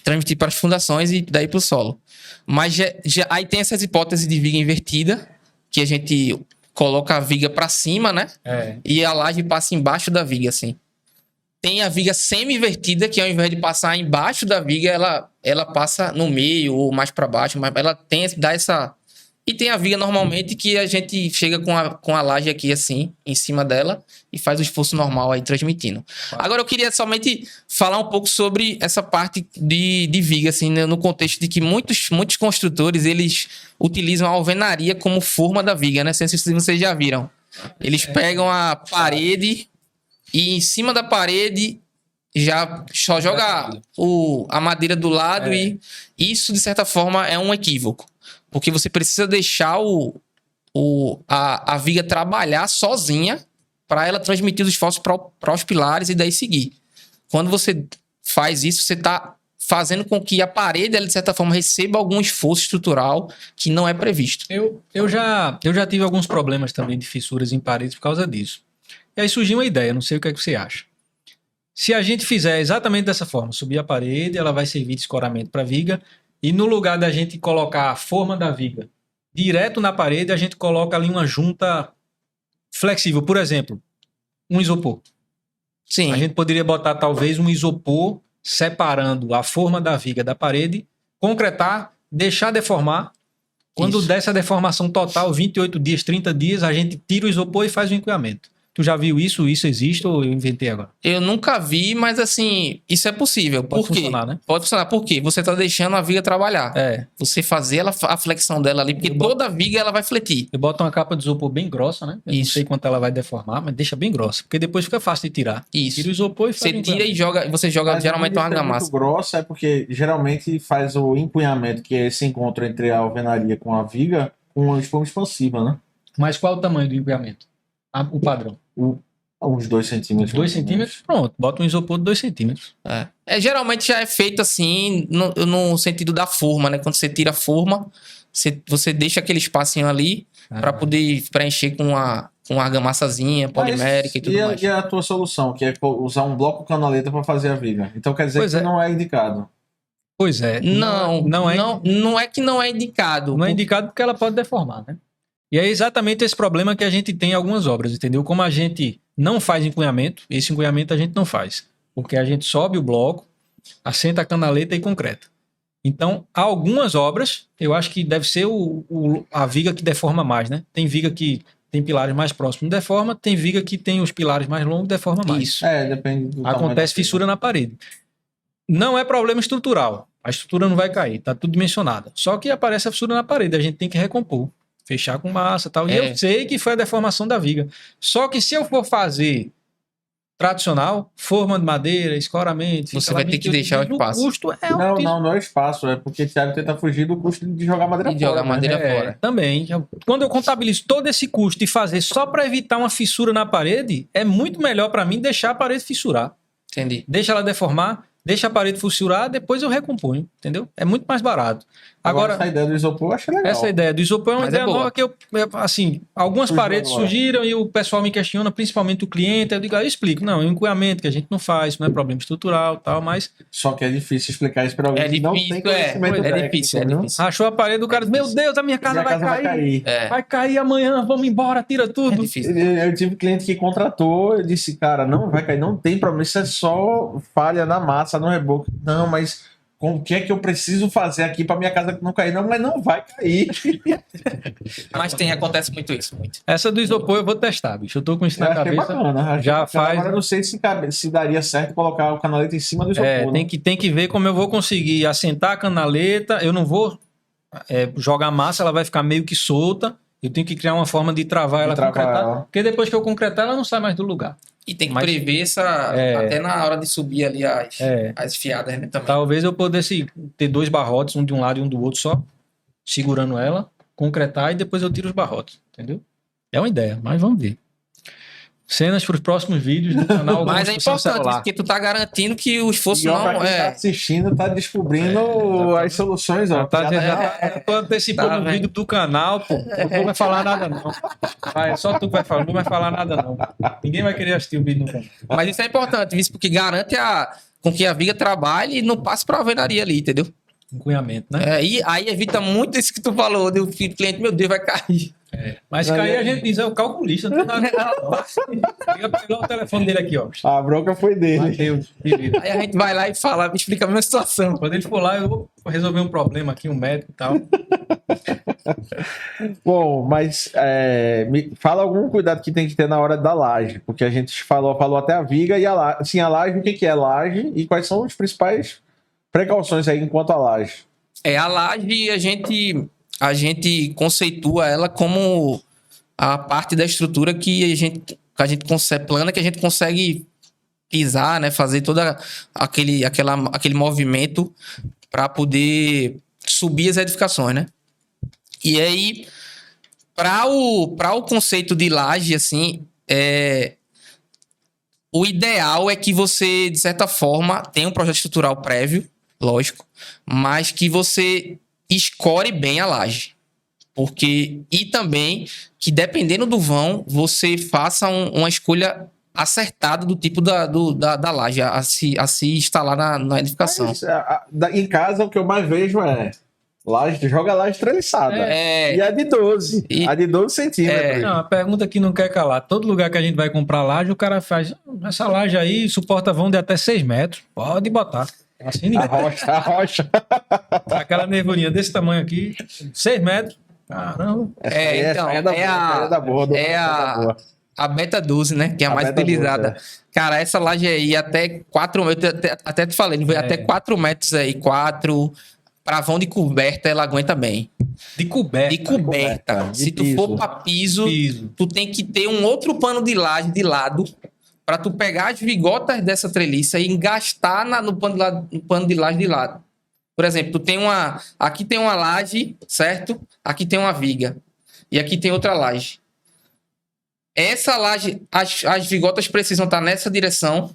transmitir para as fundações e daí para o solo. Mas aí tem essas hipóteses de viga invertida, que a gente coloca a viga para cima, né? E a laje passa embaixo da viga, assim. Tem a viga semi-invertida, que ao invés de passar embaixo da viga, ela passa no meio ou mais para baixo, mas ela dá essa... E tem a viga normalmente que a gente chega com a laje aqui assim, em cima dela, e faz o esforço normal aí transmitindo. Agora eu queria somente falar um pouco sobre essa parte de viga, assim, né, no contexto de que muitos construtores, eles utilizam a alvenaria como forma da viga, né? Não sei se vocês já viram. Eles pegam a parede... E em cima da parede já só joga a madeira do lado e isso, de certa forma, é um equívoco. Porque você precisa deixar a viga trabalhar sozinha para ela transmitir os esforços para os pilares e daí seguir. Quando você faz isso, você está fazendo com que a parede, ela, de certa forma, receba algum esforço estrutural que não é previsto. Eu já tive alguns problemas também de fissuras em paredes por causa disso. E aí surgiu uma ideia, não sei o que é que você acha. Se a gente fizer exatamente dessa forma, subir a parede, ela vai servir de escoramento para a viga, e no lugar da gente colocar a forma da viga direto na parede, a gente coloca ali uma junta flexível. Por exemplo, um isopor. Sim. A gente poderia botar talvez um isopor separando a forma da viga da parede, concretar, deixar deformar. Quando der essa deformação total, 28 dias, 30 dias, a gente tira o isopor e faz o enqueamento. Tu já viu isso? Isso existe ou eu inventei agora? Eu nunca vi, mas assim, isso é possível. Pode funcionar, né? Pode funcionar. Por quê? Você tá deixando a viga trabalhar. Você fazer a flexão dela ali, porque toda viga ela vai fletir. Eu boto uma capa de isopor bem grossa, né? Eu não sei quanto ela vai deformar, mas deixa bem grossa, porque depois fica fácil de tirar. Isso. Tira o isopor e faz Você tira e joga, você joga mas geralmente uma argamassa. Muito grossa é porque geralmente faz o empunhamento, que é esse encontro entre a alvenaria com a viga, com uma espuma expansiva, né? Mas qual o tamanho do empunhamento? O padrão? Uns 2 centímetros. 2 centímetros? Pronto, bota um isopor de 2 centímetros. Geralmente já é feito assim, no sentido da forma, né? Quando você tira a forma, você deixa aquele espacinho ali para poder preencher com uma argamassazinha polimétrica e tudo mais. E a tua solução, que é usar um bloco canaleta para fazer a viga. Então quer dizer que não é indicado. Pois é. Não é que não é indicado. Não é indicado porque ela pode deformar, né? E é exatamente esse problema que a gente tem em algumas obras, entendeu? Como a gente não faz encunhamento, esse encunhamento a gente não faz. Porque a gente sobe o bloco, assenta a canaleta e concreta. Então, algumas obras, eu acho que deve ser a viga que deforma mais, né? Tem viga que tem pilares mais próximos, deforma. Tem viga que tem os pilares mais longos, deforma mais. Isso. Depende do Acontece fissura na parede. Não é problema estrutural. A estrutura não vai cair, tá tudo dimensionado. Só que aparece a fissura na parede, a gente tem que recompor. Fechar com massa e tal. E eu sei que foi a deformação da viga. Só que se eu for fazer tradicional, forma de madeira, escoramento... Você vai ter que deixar o espaço. O custo é não é espaço. É porque o Thiago tenta fugir do custo de jogar madeira fora. Jogar madeira fora. Também. Quando eu contabilizo todo esse custo e fazer só para evitar uma fissura na parede, é muito melhor para mim deixar a parede fissurar. Entendi. Deixa ela deformar, deixa a parede fissurar, depois eu recomponho, entendeu? É muito mais barato. Agora essa ideia do isopor eu achei legal. Essa ideia do isopor é uma ideia nova que assim, algumas paredes surgiram e o pessoal me questiona, principalmente o cliente, eu digo, eu explico, não, é um encoiamento que a gente não faz, não é problema estrutural e tal, mas... Só que é difícil explicar isso para alguém que não tem conhecimento técnico. É difícil. Achou a parede, o cara diz, meu Deus, a minha casa vai cair. Vai cair amanhã, vamos embora, tira tudo. É difícil. Eu tive cliente que contratou, eu disse, cara, não vai cair, não tem problema, isso é só falha na massa, no reboco. Não, mas... o que é que eu preciso fazer aqui para minha casa não cair? Não, mas não vai cair. Mas acontece muito isso. Muito. Essa do isopor eu vou testar, bicho. Eu tô com isso na cabeça. Bacana, já faz. Agora eu não sei se daria certo colocar o canaleta em cima do isopor. Tem que ver como eu vou conseguir assentar a canaleta. Eu não vou jogar massa, ela vai ficar meio que solta. Eu tenho que criar uma forma de travar ela, concretar. Porque depois que eu concretar, ela não sai mais do lugar. E tem que prever até na hora de subir ali as fiadas, né? Também. Talvez eu pudesse ter 2 barrotes, um de um lado e um do outro só, segurando ela, concretar e depois eu tiro os barrotes, entendeu? É uma ideia, mas vamos ver. Cenas para os próximos vídeos do canal. Mas é importante, porque tu tá garantindo que o esforço não tá assistindo, tá descobrindo as soluções. Ó, tô antecipando o vídeo do canal, pô. Não vai falar nada, não. Só tu vai falar, não vai falar nada, não. Ninguém vai querer assistir o vídeo no canal. Mas isso é importante, isso porque garante com que a viga trabalhe e não passe para a alvenaria ali, entendeu? Encunhamento, né? E aí evita muito isso que tu falou, do cliente, meu Deus, vai cair. Mas cair a gente diz, é o calculista, não tem nada. Liga pegar o telefone dele aqui, ó. A bronca foi dele. Mateus, aí a gente vai lá e fala, explica a mesma situação. Quando ele for lá, eu vou resolver um problema aqui, um médico e tal. Bom, mas me fala algum cuidado que tem que ter na hora da laje, porque a gente falou até a viga e a laje. Sim, a laje, o que é laje e quais são as principais precauções aí enquanto a laje? A laje, a gente conceitua ela como a parte da estrutura que a gente consegue, plana, que a gente consegue pisar, né, fazer todo aquele movimento para poder subir as edificações, né? E aí, para o conceito de laje, assim, o ideal é que você, de certa forma, tenha um projeto estrutural prévio, lógico, mas que você escore bem a laje. E também que, dependendo do vão, você faça uma escolha acertada do tipo da laje a se instalar na edificação. Mas, em casa, o que eu mais vejo joga laje treliçada. E a de 12. A de 12 centímetros. Não, a pergunta que não quer calar. Todo lugar que a gente vai comprar laje, o cara faz, essa laje aí suporta vão de até 6 metros. Pode botar. Assim, a rocha. Aquela nervurinha desse tamanho aqui, 6 metros. Caramba. A Beta 12, né? Que é a mais utilizada. Cara, essa laje aí, até 4 metros, até te falei, até 4 metros aí, 4. Pra vão de coberta, ela aguenta bem. De coberta. De coberta. Se tu for pra piso, tu tem que ter um outro pano de laje de lado para tu pegar as vigotas dessa treliça e engastar no pano de laje de lado. Por exemplo, aqui tem uma laje, certo? Aqui tem uma viga. E aqui tem outra laje. Essa laje, as vigotas precisam estar nessa direção,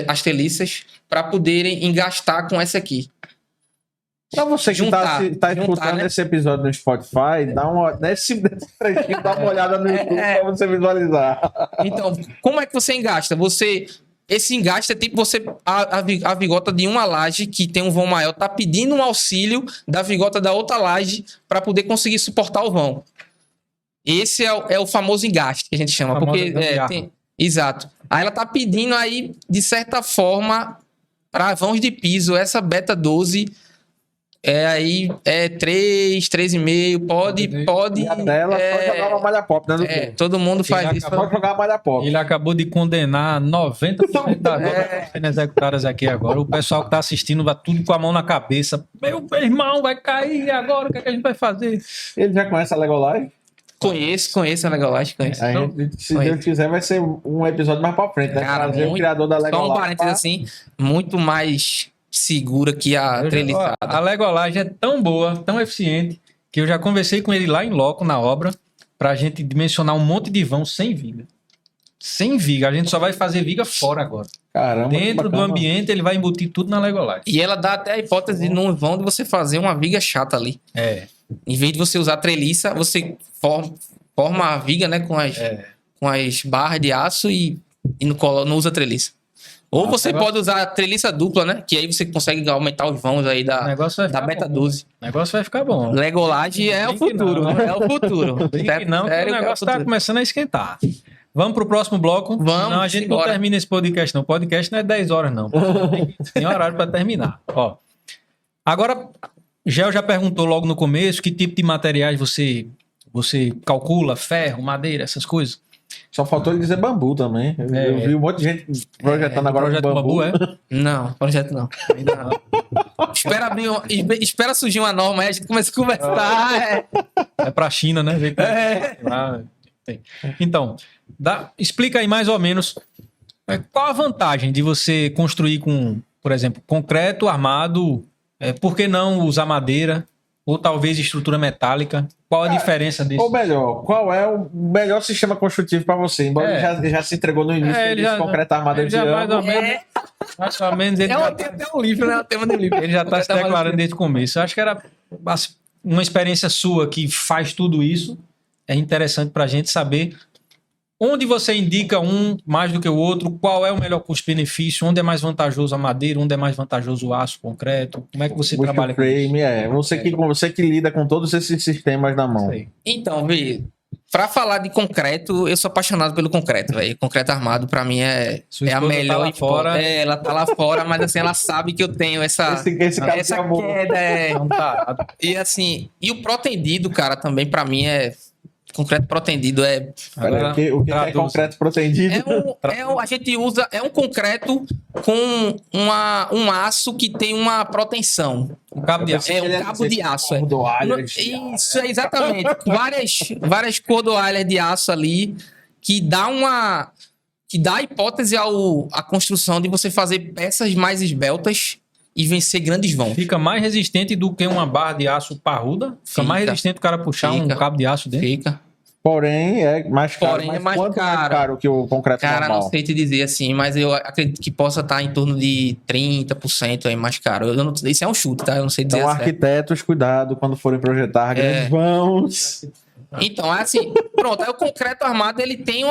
as treliças, para poderem engastar com essa aqui. Pra você que tá escutando esse episódio no Spotify, nesse trechinho, dá uma olhada no YouTube pra você visualizar. Então, como é que você engasta? Esse engaste é tipo a vigota de uma laje que tem um vão maior, tá pedindo um auxílio da vigota da outra laje para poder conseguir suportar o vão. Esse é o famoso engaste que a gente chama. Exato. Aí ela tá pedindo aí, de certa forma, para vãos de piso, essa Beta 12... aí 3,5, pode. E a dela só jogar uma malha pop, né? Todo mundo faz isso. Pode jogar uma malha pop. Ele acabou de condenar 90% das obras executadas aqui agora. O pessoal que tá assistindo vai tudo com a mão na cabeça. Meu irmão, vai cair agora, o que a gente vai fazer? Ele já conhece a Legolive? Conheço a Legolive, conheço. Se Deus quiser, vai ser um episódio mais pra frente, né? Trazer o criador da Legolive. Só um parênteses assim, muito mais segura que a treliçada. A Legolaje é tão boa, tão eficiente, que eu já conversei com ele lá em loco, na obra, pra gente dimensionar um monte de vão sem viga. sem viga. A gente só vai fazer viga fora agora. Caramba, dentro do ambiente, ele vai embutir tudo na Legolife. E ela dá até a hipótese no vão de você fazer uma viga chata ali. Em vez de você usar treliça, você forma a viga, né, com as barras de aço e não usa treliça. Ou você pode usar a treliça dupla, né? Que aí você consegue aumentar os vãos aí da Beta 12. O negócio vai ficar bom. Legolage é o futuro. É o futuro. Não, o negócio tá começando a esquentar. Vamos pro próximo bloco? Vamos. Não, a gente não termina esse podcast, não. O podcast não é 10 horas, não. Tem horário para terminar. Ó. Agora, Gel já perguntou logo no começo que tipo de materiais você calcula, ferro, madeira, essas coisas. Só faltou ele dizer bambu também. Eu vi um monte de gente projetando agora projeto bambu. Não, projeto não. Ainda não. Espera surgir uma norma aí, a gente começa a conversar. É pra China, né? Então, explica aí mais ou menos qual a vantagem de você construir com, por exemplo, concreto armado, por que não usar madeira? Ou talvez estrutura metálica. Qual a diferença disso? Ou melhor, qual é o melhor sistema construtivo para você? Embora ele já se entregou no início, ele já concreto armado de mais ou menos ele até um livro, né? O tema do livro. Ele já está se declarando desde o começo. Eu acho que era uma experiência sua que faz tudo isso. É interessante para a gente saber onde você indica um mais do que o outro, qual é o melhor custo-benefício, onde é mais vantajoso a madeira, onde é mais vantajoso o aço, o concreto, como é que você trabalha com isso? Você que lida com todos esses sistemas na mão. Então, Vê, para falar de concreto, eu sou apaixonado pelo concreto, velho. Concreto armado, para mim, é a melhor. Tá lá fora. Ela tá lá fora, mas assim, ela sabe que eu tenho essa queda. E assim, e o protendido, cara, também para mim concreto protendido o que é concreto protendido? A gente usa. É um concreto com um aço que tem uma proteção. Um cabo de aço. Um cabo de aço. Isso, exatamente. várias cordoalhas de aço ali que dá a hipótese à construção de você fazer peças mais esbeltas e vencer grandes vãos. Fica mais resistente do que uma barra de aço parruda? Fica mais resistente o cara puxar um cabo de aço dentro? Fica. Porém, é mais caro. Porém, é mais caro que o concreto normal? Cara, não sei te dizer assim, mas eu acredito que possa estar em torno de 30% aí mais caro. Isso é um chute, tá? Eu não sei dizer. Então, arquitetos, cuidado quando forem projetar grandes vãos. Então, é assim, pronto. Aí o concreto armado,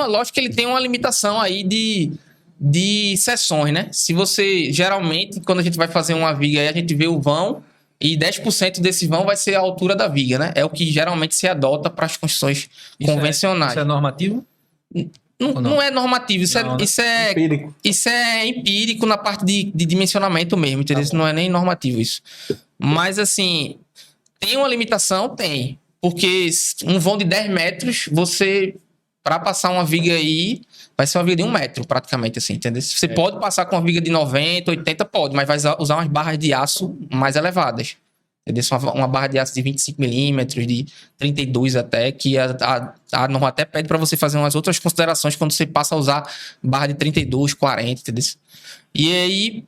lógico que ele tem uma limitação aí de seções, né? Se você, geralmente, quando a gente vai fazer uma viga aí, a gente vê o vão e 10% desse vão vai ser a altura da viga, né? É o que geralmente se adota para as construções convencionais. Isso é normativo? Não é normativo, isso é empírico. Isso é empírico na parte de dimensionamento mesmo, entendeu? Isso não é nem normativo isso. Mas, assim, tem uma limitação? Tem. Porque um vão de 10 metros, para passar uma viga aí, vai ser uma viga de 1 metro, praticamente, assim, entendeu? Você pode passar com uma viga de 90, 80, pode, mas vai usar umas barras de aço mais elevadas. Entendeu? Uma barra de aço de 25 milímetros, de 32 até, que a norma até pede para você fazer umas outras considerações quando você passa a usar barra de 32, 40, entendeu? E aí,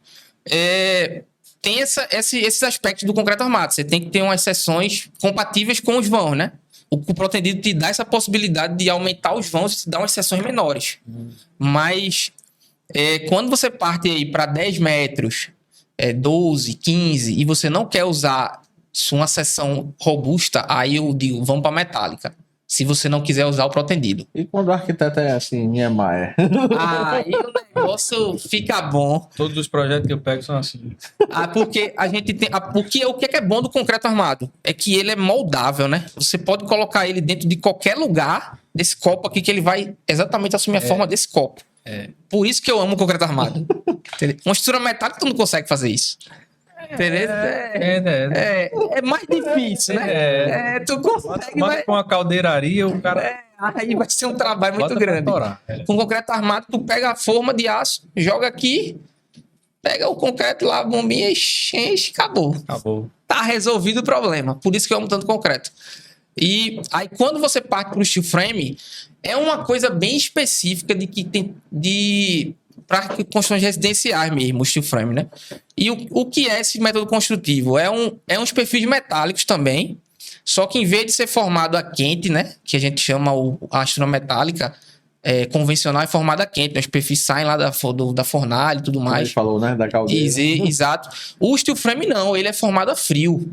tem esses aspectos do concreto armado. Você tem que ter umas seções compatíveis com os vãos, né? O protendido te dá essa possibilidade de aumentar os vãos e te dar umas seções menores. Mas quando você parte aí para 10 metros, 12, 15, e você não quer usar uma seção robusta, aí eu digo, vamos para metálica. Se você não quiser usar o protendido. E quando o arquiteto é assim, Niemeyer? Aí o negócio fica bom. Todos os projetos que eu pego são assim. Porque a gente tem. Porque o que é bom do concreto armado? É que ele é moldável, né? Você pode colocar ele dentro de qualquer lugar desse copo aqui, que ele vai exatamente assumir a forma desse copo. Por isso que eu amo o concreto armado. Uma estrutura metálica, tu não consegue fazer isso. Entendeu? É mais difícil, né? Tu consegue. Mas com a caldeiraria, o cara. Aí vai ser um trabalho muito grande. Com concreto armado, tu pega a forma de aço, joga aqui, pega o concreto lá, a bombinha, enche, acabou. Tá resolvido o problema. Por isso que eu amo tanto concreto. E aí, quando você parte pro steel frame, é uma coisa bem específica para construções residenciais mesmo, o steel frame, né? E o que é esse método construtivo? É uns perfis metálicos também, só que em vez de ser formado a quente, né? Que a gente chama a estrutura metálica, convencional é formada quente, né? Os perfis saem lá da fornalha e tudo mais. A gente falou, né? Da caldeira. Exato. O steel frame não, ele é formado a frio.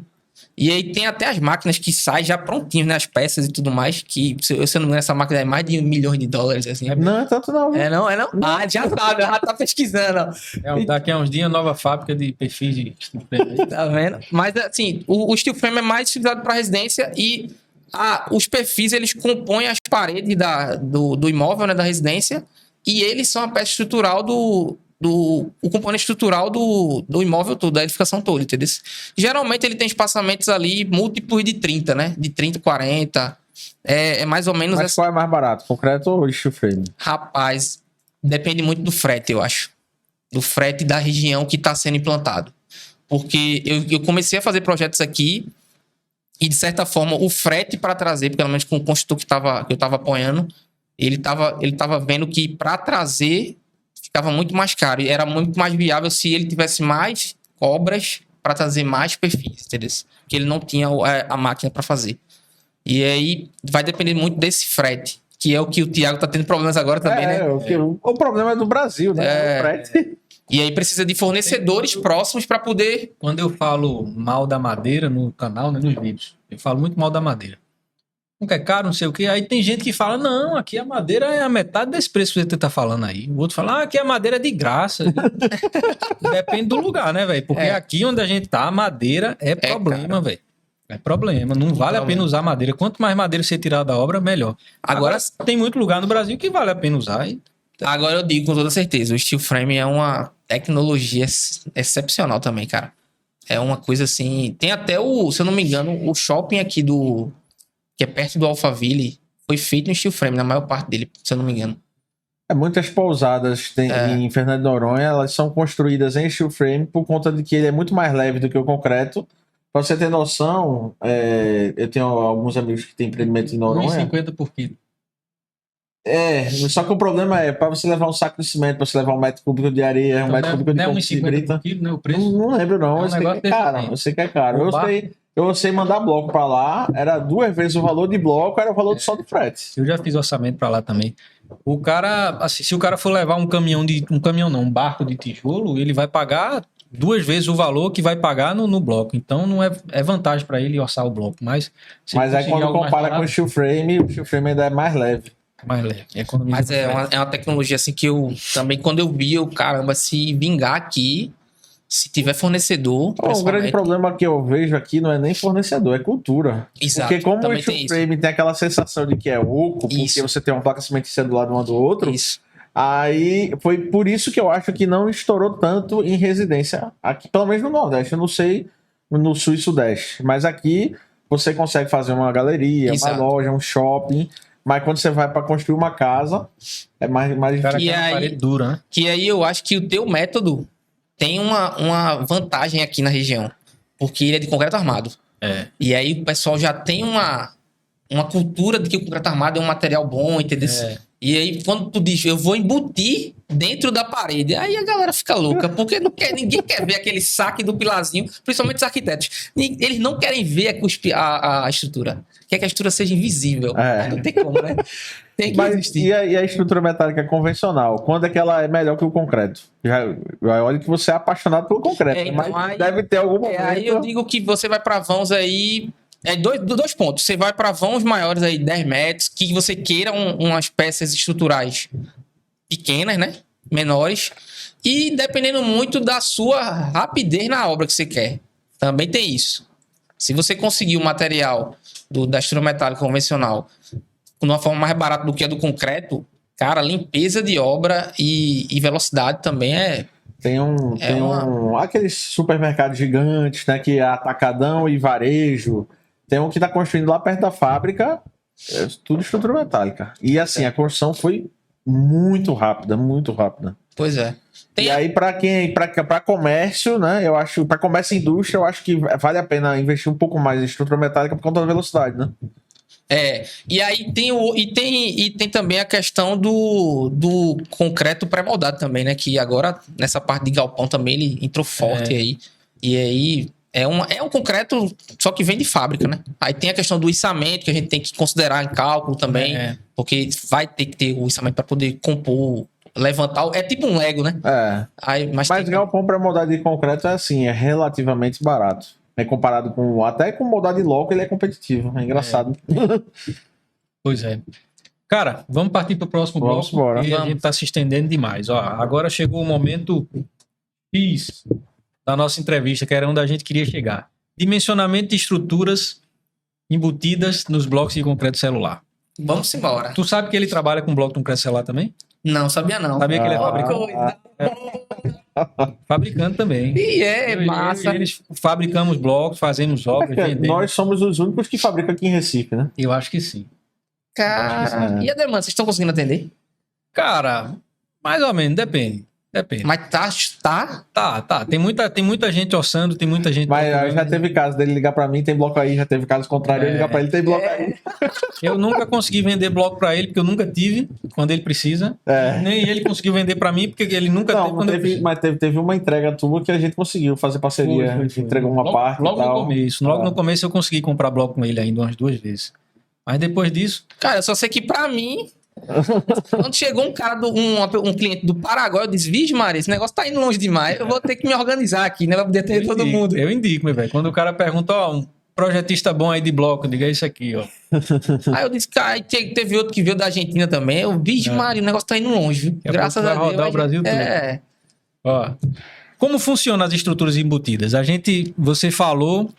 E aí tem até as máquinas que saem já prontinhas, né? As peças e tudo mais, que, se eu não me engano, essa máquina é mais de $1 milhão, assim. Não, é tanto não. É não? Ah, já sabe, já tá pesquisando. Daqui a uns dias, nova fábrica de perfis de steel frame. Tá vendo? Mas, assim, o steel frame é mais utilizado para residência e os perfis, eles compõem as paredes do imóvel, né? Da residência, e eles são a peça estrutural o componente estrutural do imóvel todo, da edificação toda, entendeu? Geralmente ele tem espaçamentos ali múltiplos de 30, né? De 30, 40. É mais ou menos... Mas qual é mais barato? Concreto ou steel frame? Rapaz, depende muito do frete, eu acho. Do frete da região que está sendo implantado. Porque eu comecei a fazer projetos aqui e, de certa forma, o frete para trazer, pelo menos com o construtor que eu estava apoiando, ele tava vendo que para trazer ficava muito mais caro. E era muito mais viável se ele tivesse mais obras para trazer mais perfis, entendeu? Porque ele não tinha a máquina para fazer. E aí vai depender muito desse frete, que é o que o Thiago tá tendo problemas agora também, né? O problema é do Brasil, né? O frete. E aí precisa de fornecedores próximos para poder... Quando eu falo mal da madeira no canal, né, nos vídeos, eu falo muito mal da madeira. Não é caro, não sei o quê. Aí tem gente que fala, não, aqui a madeira é a metade desse preço que você tá falando aí. O outro fala, aqui a madeira é de graça. Depende do lugar, né, velho? Porque aqui onde a gente tá, a madeira é problema, velho. É problema. Não vale a pena usar madeira. Quanto mais madeira você tirar da obra, melhor. Agora tem muito lugar no Brasil que vale a pena usar. Agora eu digo com toda certeza, o steel frame é uma tecnologia excepcional também, cara. É uma coisa assim... Tem até se eu não me engano, o shopping aqui que é perto do Alphaville, foi feito em steel frame, na maior parte dele, se eu não me engano. Muitas pousadas em Fernando de Noronha, elas são construídas em steel frame por conta de que ele é muito mais leve do que o concreto. Pra você ter noção, eu tenho alguns amigos que têm empreendimento em Noronha. 1,50 por quilo. Só que o problema é, para você levar um saco de cimento, para você levar 1 metro cúbico de areia, então 1 metro cúbico de concreto, 1,50 por quilo, né? O preço? Não lembro, não. Eu sei que é caro. Eu sei que é caro. Eu sei mandar bloco para lá, era 2 vezes o valor de bloco, era o valor só do frete. Eu já fiz orçamento para lá também. O cara, assim, se o cara for levar um barco de tijolo, ele vai pagar 2 vezes o valor que vai pagar no bloco. Então não é vantagem para ele orçar o bloco. Mas aí quando compara com o steel frame ainda é mais leve. Mais leve. Mas é uma tecnologia assim que eu também, quando eu vi, caramba, se vingar aqui, se tiver fornecedor... O grande problema que eu vejo aqui não é nem fornecedor, é cultura. Exato. Porque como o steel frame tem aquela sensação de que é oco, porque você tem uma placa cimentícia do lado um do outro, aí foi por isso que eu acho que não estourou tanto em residência aqui, pelo menos no Nordeste. Eu não sei no Sul e Sudeste, mas aqui você consegue fazer uma galeria, uma loja, um shopping... Mas quando você vai para construir uma casa, é mais difícil. Que aí, parede dura, né? Que aí eu acho que o teu método tem uma vantagem aqui na região. Porque ele é de concreto armado. E aí o pessoal já tem uma cultura de que o concreto armado é um material bom, entendeu? E aí quando tu diz, eu vou embutir dentro da parede, aí a galera fica louca. Porque ninguém quer ver aquele saque do pilarzinho, principalmente os arquitetos. Eles não querem ver a estrutura. Quer que a estrutura seja invisível. Não tem como, né? Tem que existir. E a estrutura metálica convencional? Quando é que ela é melhor que o concreto? Olha que você é apaixonado pelo concreto. Então, mas deve ter algum momento... Aí eu digo que você vai para vãos aí... dois pontos. Você vai para vãos maiores aí, 10 metros, que você queira umas peças estruturais pequenas, né? Menores. E dependendo muito da sua rapidez na obra que você quer. Também tem isso. Se você conseguir o material da estrutura metálica convencional de uma forma mais barata do que a do concreto, cara, limpeza de obra e velocidade também é... Tem aqueles supermercados gigantes, né? Que é atacadão e varejo. Tem um que está construindo lá perto da fábrica, tudo estrutura metálica. E assim, a construção foi muito rápida, muito rápida. Pois é. E aí, para comércio, né? Eu acho, para comércio e indústria, eu acho que vale a pena investir um pouco mais em estrutura metálica por conta da velocidade, né? E aí tem também a questão do concreto pré-moldado também, né? Que agora, nessa parte de galpão também, ele entrou forte aí. E aí É um concreto, só que vem de fábrica, né? Aí tem a questão do içamento, que a gente tem que considerar em cálculo também, porque vai ter que ter o içamento para poder compor, levantar. É tipo um Lego, né? Mas galpão para moldar de concreto é assim, é relativamente barato. Comparado até com moldar de loco, ele é competitivo. É engraçado. Pois é. Cara, vamos partir para o próximo bloco, embora. porque a gente está se estendendo demais. Ó, agora chegou o momento X da nossa entrevista, que era onde a gente queria chegar. Dimensionamento de estruturas embutidas nos blocos de concreto celular. Vamos embora. Tu sabe que ele trabalha com bloco de concreto celular também? Não, sabia não. Sabia que ele é fabricante? Fabricante também. E massa. Eles fabricamos blocos, fazemos obras, vendemos. Nós somos os únicos que fabricam aqui em Recife, né? Eu acho que sim. Cara, e a demanda? Vocês estão conseguindo atender? Cara, mais ou menos, depende. Mas tá? Tá. Tem muita gente orçando, tem muita gente... Mas já teve caso dele ligar pra mim, tem bloco aí, já teve caso contrário, eu ligar pra ele, tem bloco aí. Eu nunca consegui vender bloco pra ele, porque eu nunca tive quando ele precisa. Nem ele conseguiu vender pra mim, porque ele nunca teve quando eu preciso. Mas teve uma entrega tua que a gente conseguiu fazer parceria. A gente entregou uma parte logo no começo eu consegui comprar bloco com ele ainda umas 2 vezes. Mas depois disso... Cara, eu só sei que pra mim... Quando chegou um cara, um cliente do Paraguai, eu disse, vixe Maria, esse negócio tá indo longe demais, eu vou ter que me organizar aqui, né, pra poder atender todo mundo. Eu indico, meu velho, quando o cara pergunta, um projetista bom aí de bloco, eu digo, é isso aqui, ó. Aí eu disse, cara, teve outro que veio da Argentina também, eu, vixe Maria, o negócio tá indo longe, viu? Graças a Deus. Vai rodar o Brasil todo. Ó, como funcionam as estruturas embutidas? Você falou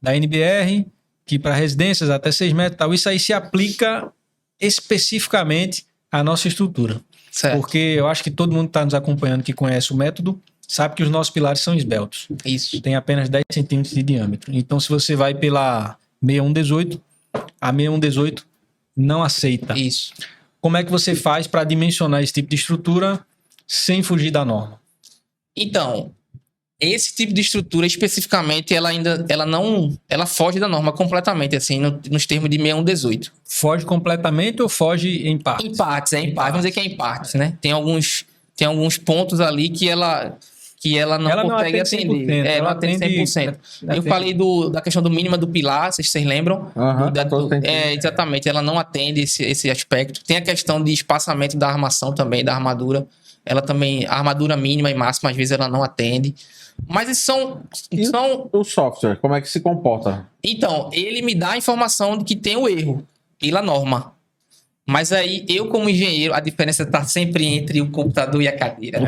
da NBR, que para residências até 6 metros e tal, isso aí se aplica especificamente à nossa estrutura. Certo. Porque eu acho que todo mundo que está nos acompanhando que conhece o método sabe que os nossos pilares são esbeltos. Isso. Tem apenas 10 centímetros de diâmetro. Então, se você vai pela 6118, a 6118 não aceita. Isso. Como é que você faz para dimensionar esse tipo de estrutura sem fugir da norma? Então, esse tipo de estrutura especificamente, ela foge da norma completamente, assim, nos termos de 6118. Foge completamente ou foge em partes? Em partes, Vamos dizer que é em partes, né? Tem alguns pontos ali que ela não consegue atender. Ela atende 100%. Eu falei da questão do mínima do pilar, vocês lembram? Exatamente, ela não atende esse aspecto. Tem a questão de espaçamento da armação também, da armadura. Ela também, a armadura mínima e máxima, às vezes ela não atende. Mas esses são... O software, como é que se comporta? Então, ele me dá a informação de que tem o erro pela norma. Mas aí, eu como engenheiro, a diferença está sempre entre o computador e a cadeira.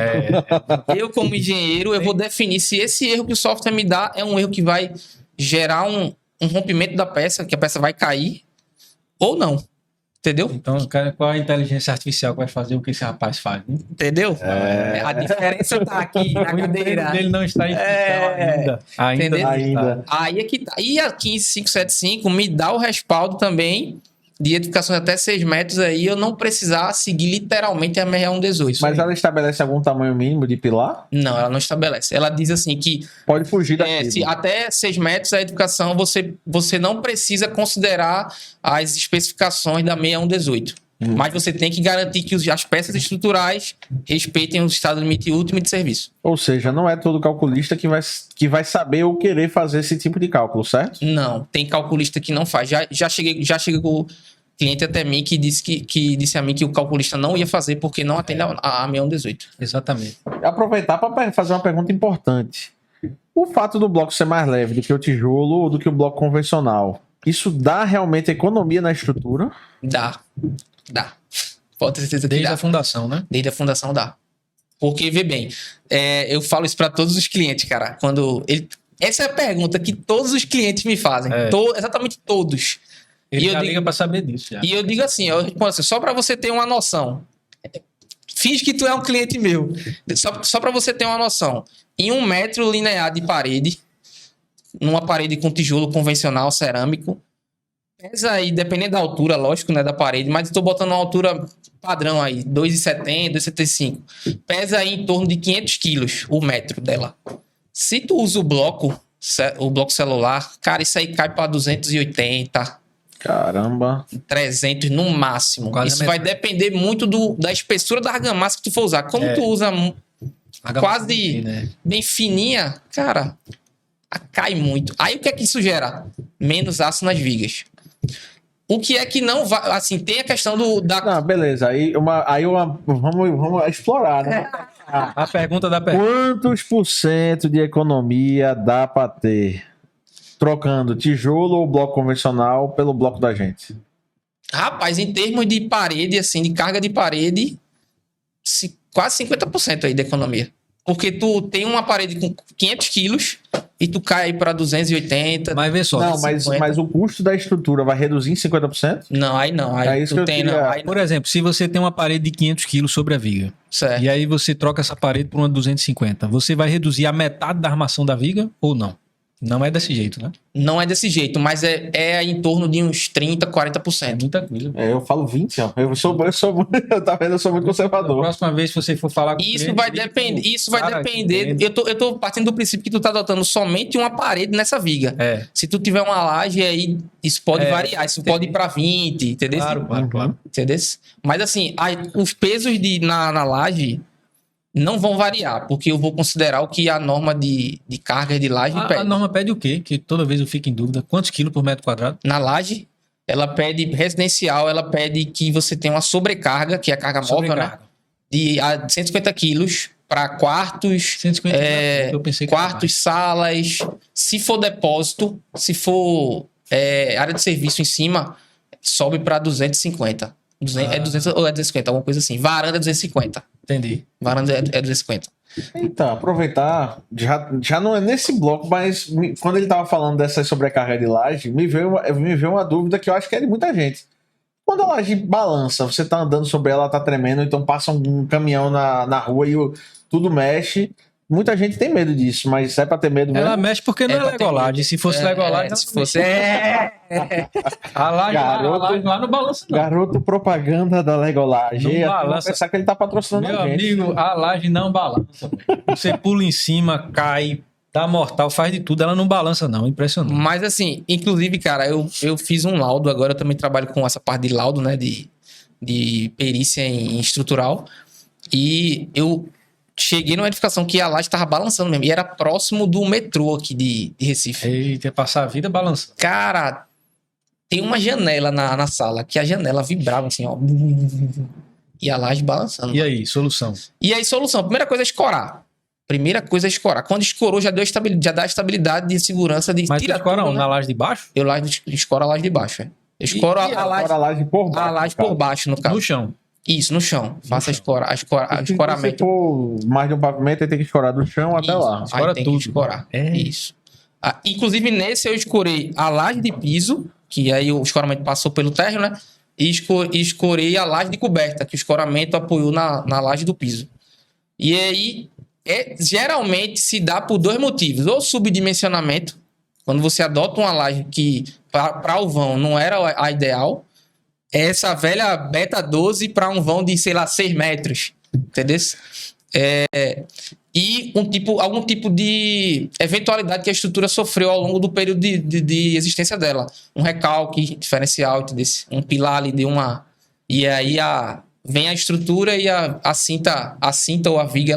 Eu como engenheiro, eu vou definir se esse erro que o software me dá é um erro que vai gerar um rompimento da peça, que a peça vai cair, ou não. Entendeu? Então, qual a inteligência artificial que vai fazer o que esse rapaz faz? Né? Entendeu? A diferença tá aqui na cadeira. Ele não está em ainda. Aí é que tá. E a 15575 me dá o respaldo também de edificações até 6 metros aí, eu não precisar seguir literalmente a 6118. Mas ela estabelece algum tamanho mínimo de pilar? Não, ela não estabelece. Ela diz assim que... Pode fugir daquilo. Se até 6 metros a edificação, você não precisa considerar as especificações da 6118. Mas você tem que garantir que as peças estruturais respeitem o estado limite último de serviço. Ou seja, não é todo calculista que vai saber ou querer fazer esse tipo de cálculo, certo? Não, tem calculista que não faz. Já chegou cliente até mim que disse a mim que o calculista não ia fazer porque não atende a 6118. Exatamente. Aproveitar para fazer uma pergunta importante. O fato do bloco ser mais leve do que o tijolo ou do que o bloco convencional, isso dá realmente economia na estrutura? Dá. Pode ter certeza que Desde dá. a fundação, né? Desde a fundação dá. Porque, vê bem, eu falo isso para todos os clientes, cara. Essa é a pergunta que todos os clientes me fazem. Exatamente todos. Ele já liga para saber disso. Já. E eu digo assim, eu respondo assim, só para você ter uma noção. Finge que tu é um cliente meu. Só para você ter uma noção. Em 1 metro linear de parede, numa parede com tijolo convencional, cerâmico, pesa aí, dependendo da altura, lógico, né, da parede, mas eu tô botando uma altura padrão aí, 2,70, 2,75. Pesa aí em torno de 500 quilos o metro dela. Se tu usa o bloco celular, cara, isso aí cai para 280. Caramba. 300 no máximo. Quase isso vai depender muito da espessura da argamassa que tu for usar. Como tu usa quase bem fininha, cara, cai muito. Aí o que é que isso gera? Menos aço nas vigas. O que é que não vai... Assim, tem a questão Não, beleza. Vamos explorar, né? A pergunta da pergunta. Quantos % de economia dá para ter trocando tijolo ou bloco convencional pelo bloco da gente? Rapaz, em termos de parede, assim, de carga de parede, quase 50% aí da economia. Porque tu tem uma parede com 500 quilos e tu cai aí para 280. Mas vê só. Não, mas o custo da estrutura vai reduzir em 50%? Não, aí não. Aí isso tu que tem, queria... não. Aí, Por exemplo, se você tem uma parede de 500 quilos sobre a viga, certo. E aí você troca essa parede por uma 250, você vai reduzir a metade da armação da viga ou não? Não é desse jeito, né? Não é desse jeito, mas é em torno de uns 30%, 40%. Muita coisa. Eu falo 20, ó. Eu sou muito conservador. Da próxima vez que você for falar com Isso vai depender. Eu tô partindo do princípio que tu tá adotando somente uma parede nessa viga. Se tu tiver uma laje, aí isso pode variar. Isso pode ir pra 20, entendeu? Claro. Entendeu? Mas assim, os pesos na laje não vão variar, porque eu vou considerar o que a norma de carga de laje pede. A norma pede o quê? Que toda vez eu fico em dúvida. Quantos quilos por metro quadrado? Na laje, ela pede residencial, ela pede que você tenha uma sobrecarga, que é a carga móvel, né? De 150 quilos para quartos, 150 eu pensei que quartos, salas. Se for depósito, se for área de serviço em cima, sobe para 250. É 200 ou é 250, alguma coisa assim. Varanda é 250. Entendi. Varanda é 250. Então, aproveitar, já não é nesse bloco, mas quando ele tava falando dessa sobrecarga de laje, me veio uma dúvida que eu acho que é de muita gente. Quando a laje balança, você tá andando sobre ela, tá tremendo, então passa um caminhão na rua e tudo mexe. Muita gente tem medo disso, mas é pra ter medo mesmo? Ela mexe porque não é legolagem. Se fosse legolagem, se fosse... A laje lá no balanço não. Garoto propaganda da Legolagem. Não balança. Pensar que ele tá patrocinando Meu a gente. amigo, a laje não balança. Você pula em cima, cai, dá mortal, faz de tudo. Ela não balança não, impressionante. Mas assim, inclusive, cara, eu fiz um laudo. Agora eu também trabalho com essa parte de laudo, né? De perícia em estrutural. E eu cheguei numa edificação que a laje estava balançando mesmo. E era próximo do metrô aqui de Recife. Eita, passar a vida balançando. Cara, tem uma janela na sala, que a janela vibrava assim, ó. E a laje balançando. E aí, solução? Solução. Primeira coisa é escorar. Quando escorou, já dá estabilidade de segurança. Mas tu escora onde? Na laje de baixo? Eu escoro a laje de baixo, Eu escoro a laje por baixo. A laje por baixo, no caso. No chão. Isso, no chão. Faça escoramento. Se for mais de um pavimento, ele tem que escorar do chão até lá. Escora tudo. Que escorar. Isso. Inclusive, nesse eu escorei a laje de piso, que aí o escoramento passou pelo térreo, né? E escorei a laje de coberta, que o escoramento apoiou na laje do piso. E aí, geralmente se dá por dois motivos. Ou subdimensionamento, quando você adota uma laje que para o vão não era a ideal, essa velha beta 12 para um vão de, sei lá, 6 metros. Entendeu? E algum tipo de eventualidade que a estrutura sofreu ao longo do período de existência dela. Um recalque diferencial, entendeu? Um pilar ali de uma... E aí vem a estrutura e a cinta ou a viga,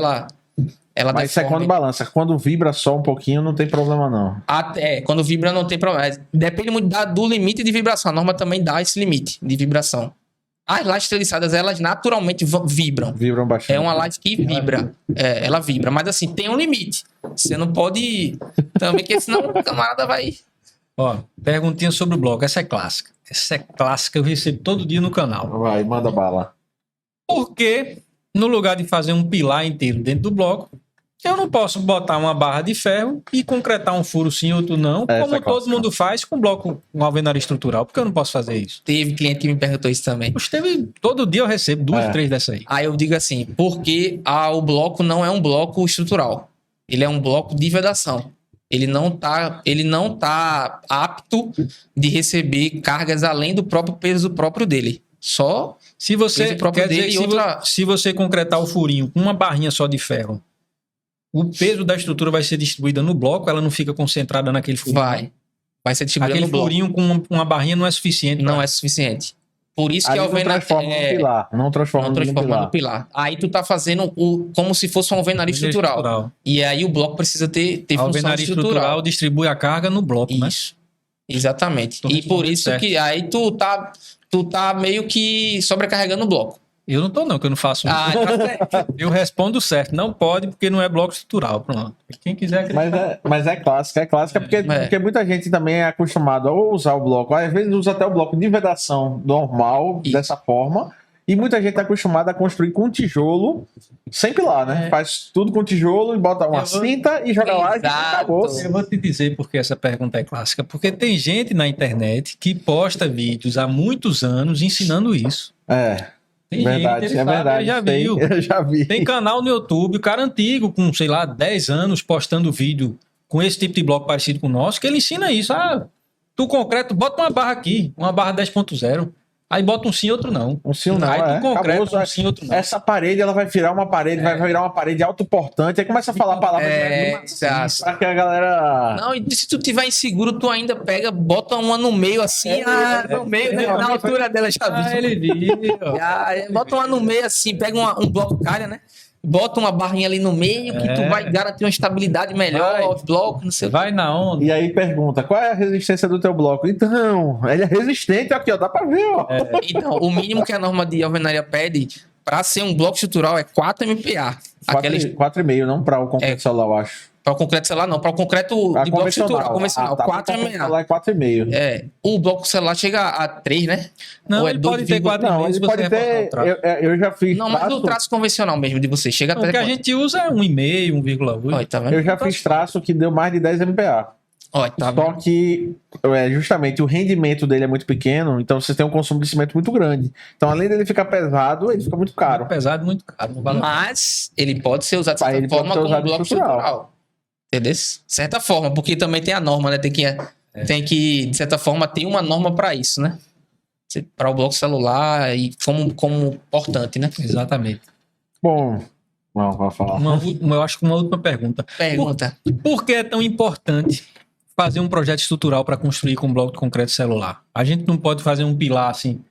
ela mas isso é quando balança. Quando vibra só um pouquinho, não tem problema, não. Quando vibra, não tem problema. Depende muito do limite de vibração. A norma também dá esse limite de vibração. As lajes treliçadas, elas naturalmente vibram. Vibram bastante. É uma laje que vibra. Ela vibra. Mas assim, tem um limite. Você não pode também, porque senão o camarada vai... Ó, perguntinha sobre o bloco. Essa é clássica. Eu recebo todo dia no canal. Vai, manda bala. Por que, no lugar de fazer um pilar inteiro dentro do bloco, eu não posso botar uma barra de ferro e concretar um furo sim, outro não, como todo mundo faz com bloco, com alvenaria estrutural? Por que eu não posso fazer isso? Teve cliente que me perguntou isso também. Todo dia eu recebo 2, 3 dessas aí. Aí eu digo assim, porque o bloco não é um bloco estrutural. Ele é um bloco de vedação. Ele não tá apto de receber cargas além do próprio peso próprio dele. Só se você quer dizer se você concretar o furinho com uma barrinha só de ferro, o peso da estrutura vai ser distribuída no bloco, ela não fica concentrada naquele furinho? Vai ser distribuída no bloco. Aquele furinho com uma barrinha não é suficiente. Não é suficiente. Por isso que a alvenaria... Não transforma no pilar. Aí tu tá fazendo como se fosse uma alvenaria estrutural. E aí o bloco precisa ter função alvenaria estrutural distribui a carga no bloco, isso. Né? Exatamente. E por isso certo. Que aí tu tá meio que sobrecarregando o bloco. Eu não tô não, que eu não faço isso. Eu respondo certo. Não pode, porque não é bloco estrutural. Pronto. Quem quiser acreditar. Mas é clássica. Porque muita gente também é acostumada a usar o bloco. Às vezes usa até o bloco de vedação normal, dessa forma. E muita gente é acostumada a construir com tijolo, sem pilar, né? Faz tudo com tijolo e bota uma cinta e joga lá e acabou. Eu vou te dizer porque essa pergunta é clássica. Porque tem gente na internet que posta vídeos há muitos anos ensinando isso. Tem verdade, gente, verdade. Eu já vi. Tem canal no YouTube, o cara antigo, com, sei lá, 10 anos, postando vídeo com esse tipo de bloco parecido com o nosso, que ele ensina isso. Tu concreto, bota uma barra aqui, uma barra 10.0. Aí bota um sim e outro não. Um sim ou não, aí tu concreto, um sim e outro não. Essa parede, ela vai virar uma parede, vai virar uma parede autoportante, aí começa a falar palavras pra que a galera... Não, e se tu tiver inseguro, tu ainda pega, bota uma no meio assim, no meio, né? Na altura dela, já vi. Ele viu. Bota uma no meio assim, pega um bloco calha, né? Bota uma barrinha ali no meio que tu vai garantir uma estabilidade melhor aos blocos, não sei. Vai na onda. E aí pergunta, qual é a resistência do teu bloco? Então, ele é resistente aqui, ó, dá pra ver, ó. Então, o mínimo que a norma de alvenaria pede pra ser um bloco estrutural é 4 MPa. 4,5, não pra o concreto celular, eu acho. Para o concreto celular, não. Para o concreto de bloco estrutural convencional. 4 MPa. É 4,5. O bloco celular chega a 3, né? Não, ele pode ter 4,5. Não, ele pode ter... Eu já fiz Não, mas o traço convencional mesmo de você. Chega até... O que a gente usa é 1,5, 1,8. Tá vendo? Eu já fiz traço que deu mais de 10 MPa. Só que justamente o rendimento dele é muito pequeno, então você tem um consumo de cimento muito grande. Então, além dele ficar pesado, ele fica muito caro. Muito pesado, muito caro. Mas ele pode ser usado de certa forma como bloco estrutural. Entendeu? De certa forma, porque também tem a norma, né? Tem que, de certa forma, ter uma norma para isso, né? Para o bloco celular e como portante, né? Exatamente. Bom, vou falar. Eu acho que uma última pergunta. Por que é tão importante fazer um projeto estrutural para construir com bloco de concreto celular? A gente não pode fazer um pilar assim.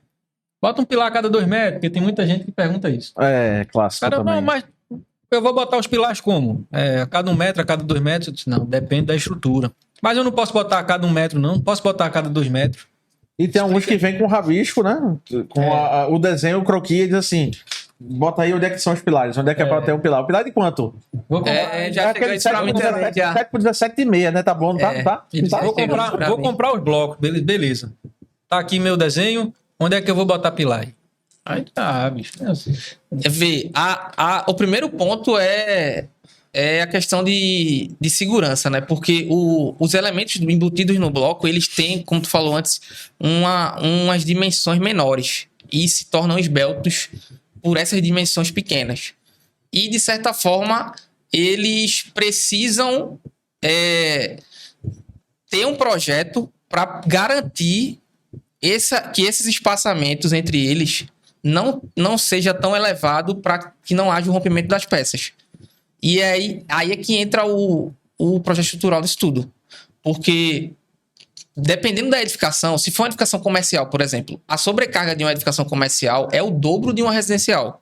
Bota um pilar a cada 2 metros, porque tem muita gente que pergunta isso. Clássico também. Não, mas eu vou botar os pilares como? A cada 1 metro, a cada 2 metros? Eu disse, não, depende da estrutura. Mas eu não posso botar a cada 1 metro, não. Posso botar a cada 2 metros. E tem alguns que vêm com rabisco, né? Com o desenho, o croquis, diz assim... Bota aí onde é que são os pilares. Onde é que é pra ter um pilar? O pilar de quanto? Vou comprar. Já chegou isso pra mim também. 7 por 17,5, né? Tá bom, tá? Vou comprar os blocos, beleza. Tá aqui meu desenho. Onde é que eu vou botar pilar? Aí tá, bicho. O primeiro ponto é a questão de segurança, né? Porque os elementos embutidos no bloco, eles têm, como tu falou antes, umas dimensões menores e se tornam esbeltos por essas dimensões pequenas. E, de certa forma, eles precisam ter um projeto para garantir que esses espaçamentos entre eles não seja tão elevado para que não haja o rompimento das peças. E aí é que entra o projeto estrutural disso tudo. Porque, dependendo da edificação, se for uma edificação comercial, por exemplo, a sobrecarga de uma edificação comercial é o dobro de uma residencial.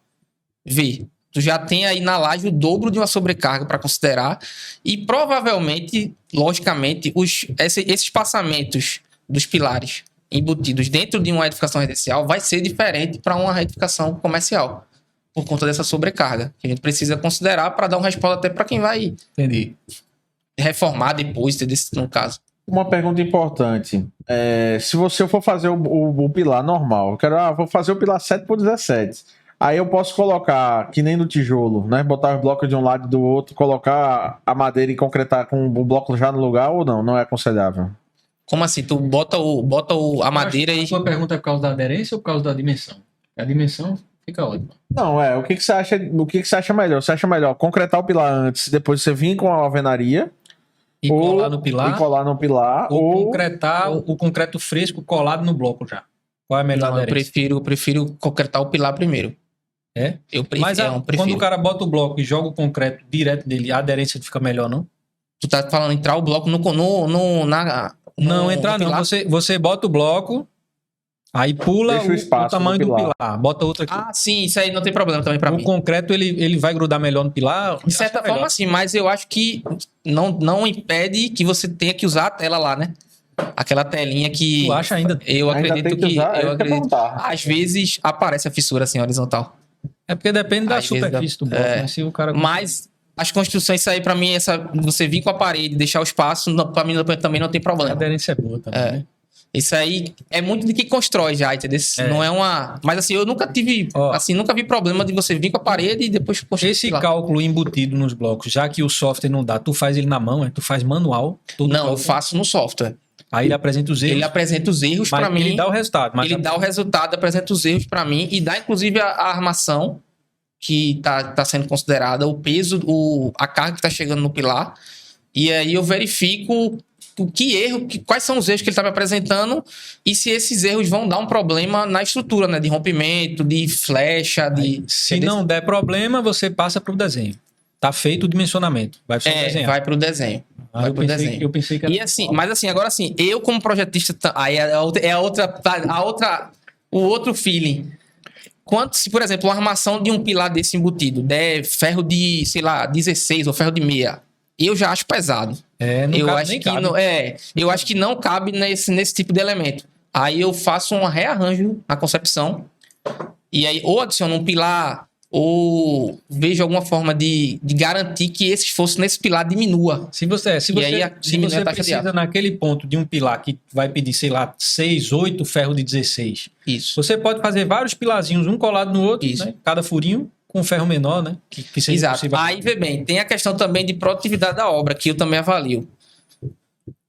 Tu já tem aí na laje o dobro de uma sobrecarga para considerar. E provavelmente, logicamente, esses espaçamentos dos pilares embutidos dentro de uma edificação residencial vai ser diferente para uma edificação comercial, por conta dessa sobrecarga, que a gente precisa considerar para dar um respaldo até para quem vai reformar depois, no caso. Uma pergunta importante. Se você for fazer o pilar normal, vou fazer o pilar 7 por 17. Aí eu posso colocar, que nem no tijolo, né? Botar os blocos de um lado e do outro, colocar a madeira e concretar com o bloco já no lugar ou não? Não é aconselhável? Como assim? Tu bota a madeira e... A sua pergunta é por causa da aderência ou por causa da dimensão? A dimensão fica ótima. Não, o que você acha melhor? Você acha melhor concretar o pilar antes, depois você vir com a alvenaria e colar no pilar? Ou concretar o concreto fresco colado no bloco já? Qual é a melhor aderência? Eu prefiro concretar o pilar primeiro. Eu prefiro. Mas quando o cara bota o bloco e joga o concreto direto dele, a aderência fica melhor, não? Tu tá falando entrar o bloco Não, entrar não. Você bota o bloco, Aí pula o tamanho do pilar. Bota outro aqui. Ah, sim, isso aí não tem problema também pra mim. O concreto, ele vai grudar melhor no pilar? De certa forma, sim, mas eu acho que não impede que você tenha que usar a tela lá, né? Aquela telinha que... Tu acha ainda? Eu acredito que... eu acredito. Às vezes aparece a fissura assim, horizontal. É porque depende da superfície do bloco, né? Se o cara... Mas as construções, isso aí pra mim, você vir com a parede, deixar o espaço, pra mim também não tem problema. A aderência é boa também, né? Isso aí é muito de quem constrói já, entendeu? Não é uma... Mas assim, eu nunca tive... nunca vi problema de você vir com a parede e depois construir. Esse cálculo embutido nos blocos, já que o software não dá, tu faz ele na mão, tu faz manual? Não, eu faço no software. Aí ele apresenta os erros? Ele apresenta os erros para mim. Ele dá o resultado. Ele dá o resultado, apresenta os erros para mim e dá inclusive a armação que tá sendo considerada, o peso, a carga que está chegando no pilar. E aí eu verifico quais são os erros que ele está me apresentando e se esses erros vão dar um problema na estrutura, né? De rompimento, de flecha, Se não der problema, você passa para o desenho. Tá feito o dimensionamento. Vai só desenhar. Vai para o desenho. Eu pensei que era... E assim, mas assim, agora assim, eu como projetista, aí o outro feeling. Se, por exemplo, a armação de um pilar desse embutido der ferro de, sei lá, 16 ou ferro de 6, eu já acho pesado. Eu acho que não cabe nesse tipo de elemento. Aí eu faço um rearranjo na concepção e aí ou adiciono um pilar ou vejo alguma forma de garantir que esse esforço nesse pilar diminua. Se você precisa naquele ponto de um pilar que vai pedir, sei lá, 6, 8 ferro de 16. Isso. Você pode fazer vários pilarzinhos, um colado no outro, né? Cada furinho com ferro menor, né? Que seja Exato. Possível. Aí, vê bem, tem a questão também de produtividade da obra, que eu também avalio.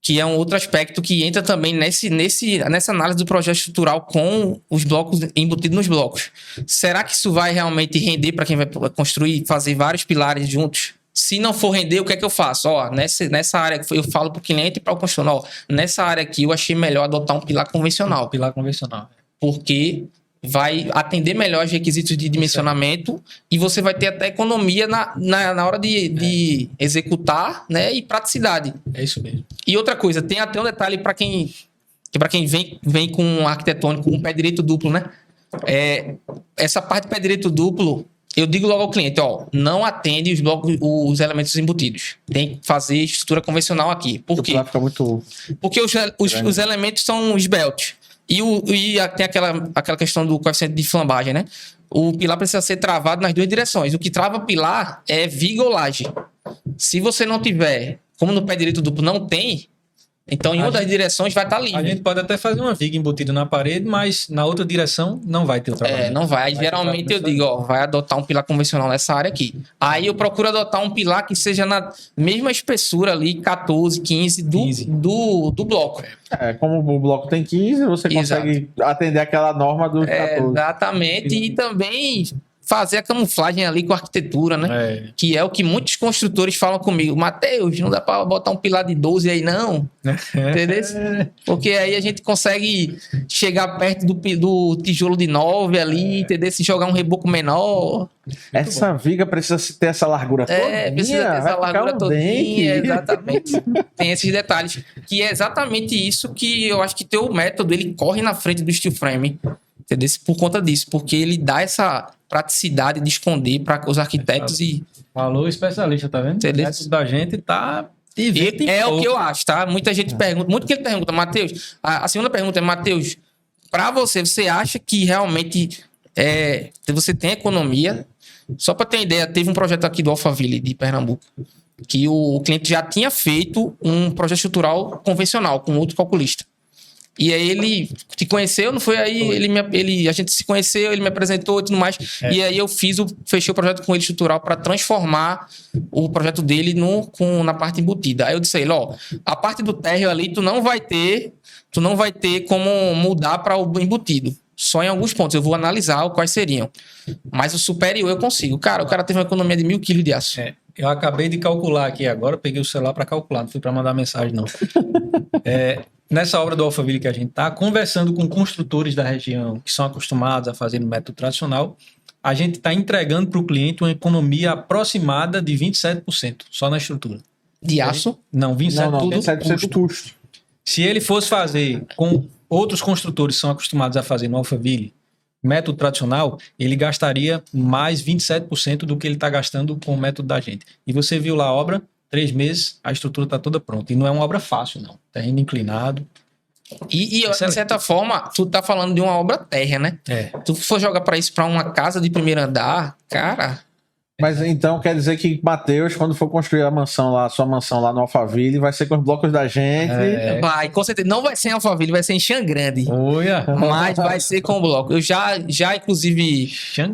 Que é um outro aspecto que entra também nessa análise do projeto estrutural com os blocos embutidos nos blocos. Será que isso vai realmente render para quem vai construir, fazer vários pilares juntos? Se não for render, o que é que eu faço? Nessa área, eu falo para o cliente e para o construtor, nessa área aqui eu achei melhor adotar um pilar convencional. Pilar convencional. Porque vai atender melhor os requisitos de dimensionamento e você vai ter até economia na hora de executar, né, e praticidade. É isso mesmo. E outra coisa, tem até um detalhe para quem vem com um arquitetônico, um pé direito duplo, né? Essa parte de pé direito duplo, eu digo logo ao cliente, não atende os blocos, os elementos embutidos. Tem que fazer estrutura convencional aqui. Por quê? Fica muito... Porque os elementos são esbeltos. E tem aquela questão do coeficiente de flambagem, né? O pilar precisa ser travado nas duas direções. O que trava o pilar é viga ou laje. Se você não tiver, como no pé direito duplo não tem, então em uma das direções vai estar livre. A gente pode até fazer uma viga embutida na parede, mas na outra direção não vai ter o trabalho. Não vai. Geralmente eu digo, vai adotar um pilar convencional nessa área aqui. Aí eu procuro adotar um pilar que seja na mesma espessura ali, 14, 15 do bloco. Como o bloco tem 15, você consegue atender aquela norma do 14. Exatamente. E também fazer a camuflagem ali com a arquitetura, né? Que é o que muitos construtores falam comigo. Matheus, não dá pra botar um pilar de 12 aí, não. Entendeu? Porque aí a gente consegue chegar perto do tijolo de 9 ali, entendeu? Se jogar um reboco menor. Essa viga precisa ter essa largura toda. Precisa ter essa largura todinha, exatamente. Tem esses detalhes. Que é exatamente isso que eu acho que teu método, ele corre na frente do steel frame. Entendeu? Por conta disso, porque ele dá essa praticidade de esconder para os arquitetos e... Falou especialista, tá vendo? Entendeu? O método da gente tá... o que eu acho, tá? Muita gente pergunta, muito que ele pergunta, Matheus, a segunda pergunta é, Matheus, para você acha que realmente você tem economia? Só para ter ideia, teve um projeto aqui do Alphaville, de Pernambuco, que o cliente já tinha feito um projeto estrutural convencional com outro calculista. E aí ele te conheceu, não foi? Aí a gente se conheceu, ele me apresentou e tudo mais. E aí eu fechei o projeto com ele estrutural para transformar o projeto dele na parte embutida. Aí eu disse a ele, a parte do térreo ali tu não vai ter como mudar para o embutido. Só em alguns pontos. Eu vou analisar quais seriam. Mas o superior eu consigo. Cara, o cara teve uma economia de 1.000 quilos de aço. Eu acabei de calcular aqui agora, peguei o celular para calcular, não fui para mandar mensagem, não. Nessa obra do Alphaville que a gente está, conversando com construtores da região que são acostumados a fazer no método tradicional, a gente está entregando para o cliente uma economia aproximada de 27%, só na estrutura. De aço? Não, 27%, 27% do custo. Se ele fosse fazer com outros construtores são acostumados a fazer no Alphaville, método tradicional, ele gastaria mais 27% do que ele está gastando com o método da gente. E você viu lá a obra, 3 meses, a estrutura está toda pronta. E não é uma obra fácil, não. Terreno inclinado. E de certa forma, tu tá falando de uma obra térrea, né? Tu for jogar para isso para uma casa de primeiro andar, cara... Mas então quer dizer que Matheus, quando for construir a sua mansão lá no Alphaville, vai ser com os blocos da gente. Vai, com certeza. Não vai ser em Alphaville, vai ser em Xangrande. Mas vai ser com bloco. Eu já inclusive,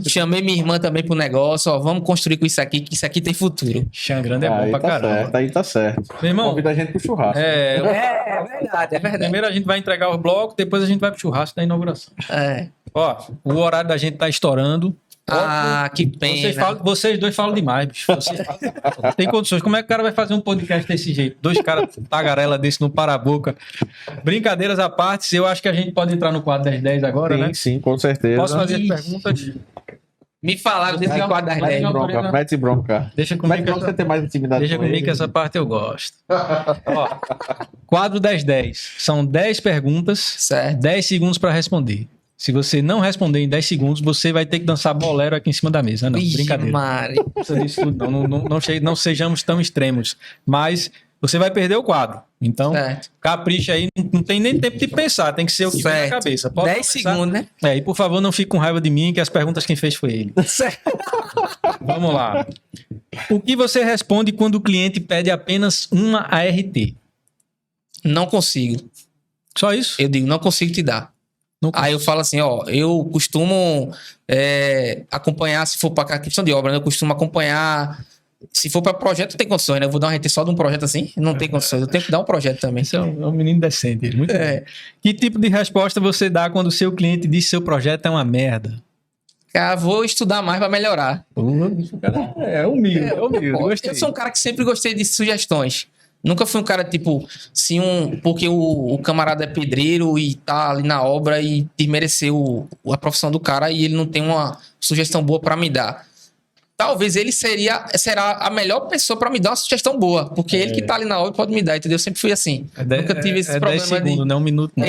chamei minha irmã também pro negócio. Ó, vamos construir com isso aqui, que isso aqui tem futuro. Xangrande é bom pra caramba. Certo, aí tá certo. Meu irmão, convida a gente pro churrasco. É verdade. Primeiro a gente vai entregar os blocos, depois a gente vai pro churrasco da inauguração. Ó, o horário da gente tá estourando. Que pena. Vocês dois falam demais, bicho. Não tem condições. Como é que o cara vai fazer um podcast desse jeito? 2 caras tagarela desse no para-boca. Brincadeiras à parte, eu acho que a gente pode entrar no quadro das 10 agora, né? Sim, com certeza. Posso fazer perguntas? Me falaram desse quadro das 10. Mete bronca. Deixa comigo você ter mais intimidade. Deixa comigo que essa parte eu gosto. Ó, quadro das 10. São 10 perguntas, certo. 10 segundos para responder. Se você não responder em 10 segundos, você vai ter que dançar bolero aqui em cima da mesa. Não, brincadeira. Não precisa disso tudo, não sejamos tão extremos. Mas você vai perder o quadro. Então, capricha aí. Não tem nem tempo de pensar. Tem que ser o que vem na cabeça. Pode 10 segundos, né? E por favor, não fique com raiva de mim, que as perguntas quem fez foi ele. Vamos lá. O que você responde quando o cliente pede apenas uma ART? Não consigo. Só isso? Eu digo, não consigo te dar. Aí eu falo assim, ó, eu costumo acompanhar, se for para questão de obra, né? Eu costumo acompanhar, se for para projeto, tem condições, né? Eu vou dar uma RT só de um projeto assim, não tem condições, eu tenho que dar um projeto também. Você é um menino decente, muito bem. Que tipo de resposta você dá quando o seu cliente diz que seu projeto é uma merda? Cara, vou estudar mais para melhorar. É humilde, gostei. Eu sou um cara que sempre gostei de sugestões. Nunca fui um cara, tipo, porque o camarada é pedreiro e tá ali na obra e desmereceu a profissão do cara e ele não tem uma sugestão boa pra me dar. Talvez ele será a melhor pessoa pra me dar uma sugestão boa, porque ele que tá ali na obra pode me dar, entendeu? Eu sempre fui assim. Nunca tive esse problema 10 segundos, não 1 minuto. Não.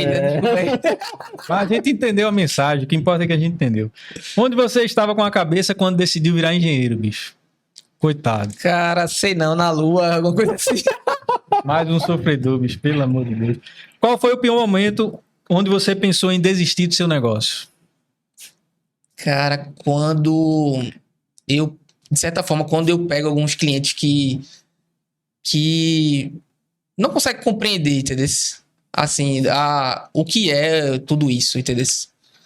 Mas a gente entendeu a mensagem, o que importa é que a gente entendeu. Onde você estava com a cabeça quando decidiu virar engenheiro, bicho? Coitado. Cara, sei não, na lua, alguma coisa assim. Mais um sofredor, bicho, pelo amor de Deus. Qual foi o pior momento onde você pensou em desistir do seu negócio? Cara, quando eu, de certa forma, quando eu pego alguns clientes que não conseguem compreender, entendeu? Assim, o que é tudo isso, entendeu?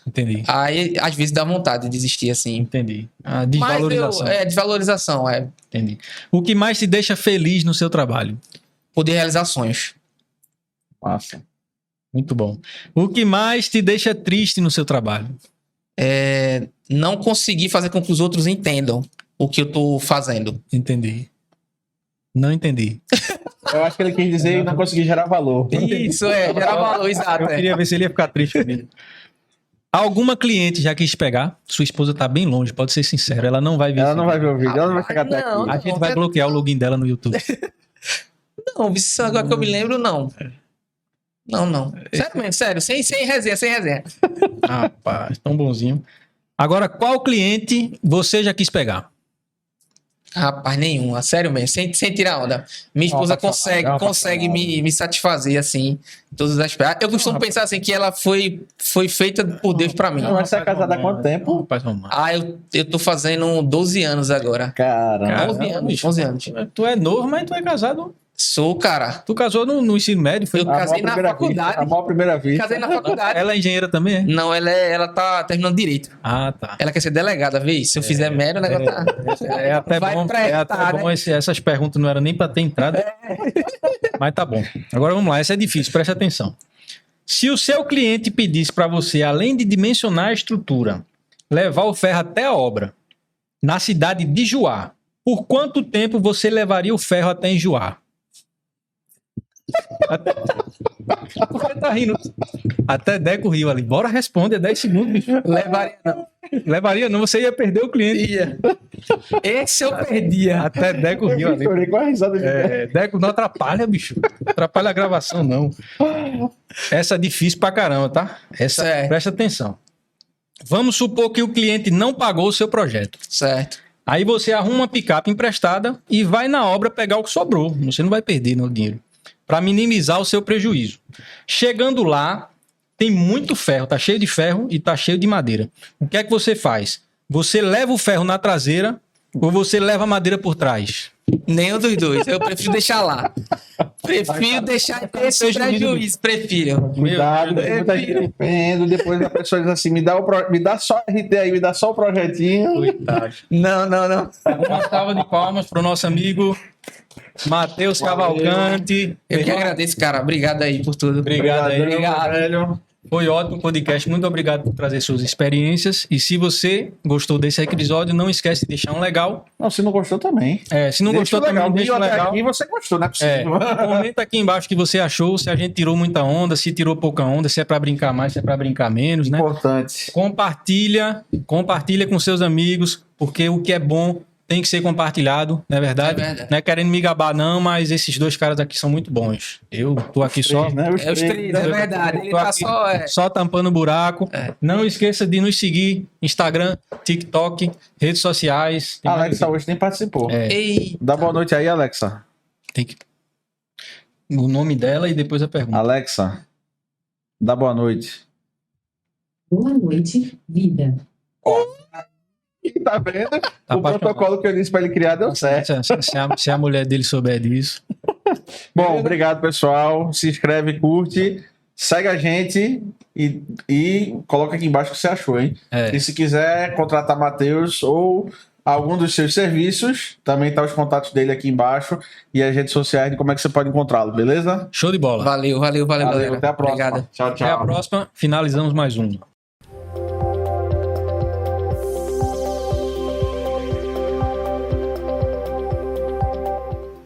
Entendi. Aí, às vezes, dá vontade de desistir, assim. Entendi. A desvalorização. Desvalorização, Entendi. O que mais te deixa feliz no seu trabalho? Poder realizar sonhos. Massa. Muito bom. O que mais te deixa triste no seu trabalho? Não conseguir fazer com que os outros entendam o que eu tô fazendo. Entendi. Não entendi. Eu acho que ele quis dizer não conseguir gerar valor. Isso, gerar valor, exato. Eu queria ver se ele ia ficar triste comigo. Alguma cliente já quis pegar? Sua esposa tá bem longe, pode ser sincero. Ela não vai ver. Ela não vai ver o vídeo, ela não vai chegar até aqui. A gente vai bloquear o login dela no YouTube. Não, isso agora que eu me lembro, não. Não. Sério mesmo, sério. Sem resenha. Rapaz, tão bonzinho. Agora, qual cliente você já quis pegar? Rapaz, nenhuma. Sério mesmo, sem tirar onda. Minha esposa consegue me satisfazer, assim, em todos os aspectos. Eu costumo pensar, assim, que ela foi feita por Deus pra mim. Mas você é casada há quanto tempo? Eu tô fazendo 12 anos agora. Caramba. 11 anos. Tu é novo, mas tu é casado. Sou, cara. Tu casou no ensino médio? Foi? Eu casei na faculdade. A maior primeira vez. Casei na faculdade. Ela é engenheira também, é? Não, ela tá terminando direito. Ah, tá. Ela quer ser delegada, vê? Se eu fizer merda, o negócio tá... É até bom, né? Essas perguntas não eram nem pra ter entrada. Mas tá bom. Agora vamos lá, essa é difícil, preste atenção. Se o seu cliente pedisse pra você, além de dimensionar a estrutura, levar o ferro até a obra, na cidade de Juá, por quanto tempo você levaria o ferro até em Juá? Por que tá rindo? Até Deco riu ali. Bora, responde, é 10 segundos, bicho. Levaria não. Levaria não, você ia perder o cliente. Ia. Esse eu perdia. Até Deco riu ali. Chorei com a risada de Deco não atrapalha, bicho. Atrapalha a gravação, não. Essa é difícil pra caramba, tá? Essa, presta atenção. Vamos supor que o cliente não pagou o seu projeto. Certo. Aí você arruma uma picape emprestada e vai na obra pegar o que sobrou. Você não vai perder no dinheiro. Para minimizar o seu prejuízo. Chegando lá, tem muito ferro. Tá cheio de ferro e tá cheio de madeira. O que é que você faz? Você leva o ferro na traseira ou você leva a madeira por trás? Nenhum dos dois. Eu prefiro deixar lá. Prefiro deixar esse prejuízo. Prefiro. Cuidado, muita gente vendo. Depois a pessoa diz assim: me dá só RT aí, me dá só o projetinho. Coitado. Não. Uma salva de palmas pro nosso amigo Matheus Cavalcante. Eu que agradeço, cara. Obrigado aí por tudo. Obrigado aí. Velho. Foi ótimo o podcast. Muito obrigado por trazer suas experiências. E se você gostou desse episódio, não esquece de deixar um legal. Não, se não gostou também. Se não gostou também, deixa um legal. Aqui você gostou, não é possível. Comenta aqui embaixo o que você achou, se a gente tirou muita onda, se tirou pouca onda, se é pra brincar mais, se é pra brincar menos, né? Importante. Compartilha com seus amigos, porque o que é bom tem que ser compartilhado, não é verdade? É verdade. Não é querendo me gabar não, mas esses dois caras aqui são muito bons. Eu tô aqui só... Né? Os três, é verdade. Ele tá só tampando o buraco. Não esqueça de nos seguir, Instagram, TikTok, redes sociais. A Alexa hoje nem participou. Dá boa noite aí, Alexa. Tem que... O nome dela e depois a pergunta. Alexa, dá boa noite. Boa noite, vida. Tá vendo? O protocolo que eu disse pra ele criar deu certo. Se a mulher dele souber disso. Bom, obrigado, pessoal. Se inscreve, curte, segue a gente e coloca aqui embaixo o que você achou, hein? E se quiser contratar Matheus ou algum dos seus serviços, também tá os contatos dele aqui embaixo e as redes sociais de como é que você pode encontrá-lo, beleza? Show de bola. Valeu, galera. Até a próxima. Obrigado. Tchau. Até a próxima. Finalizamos mais um.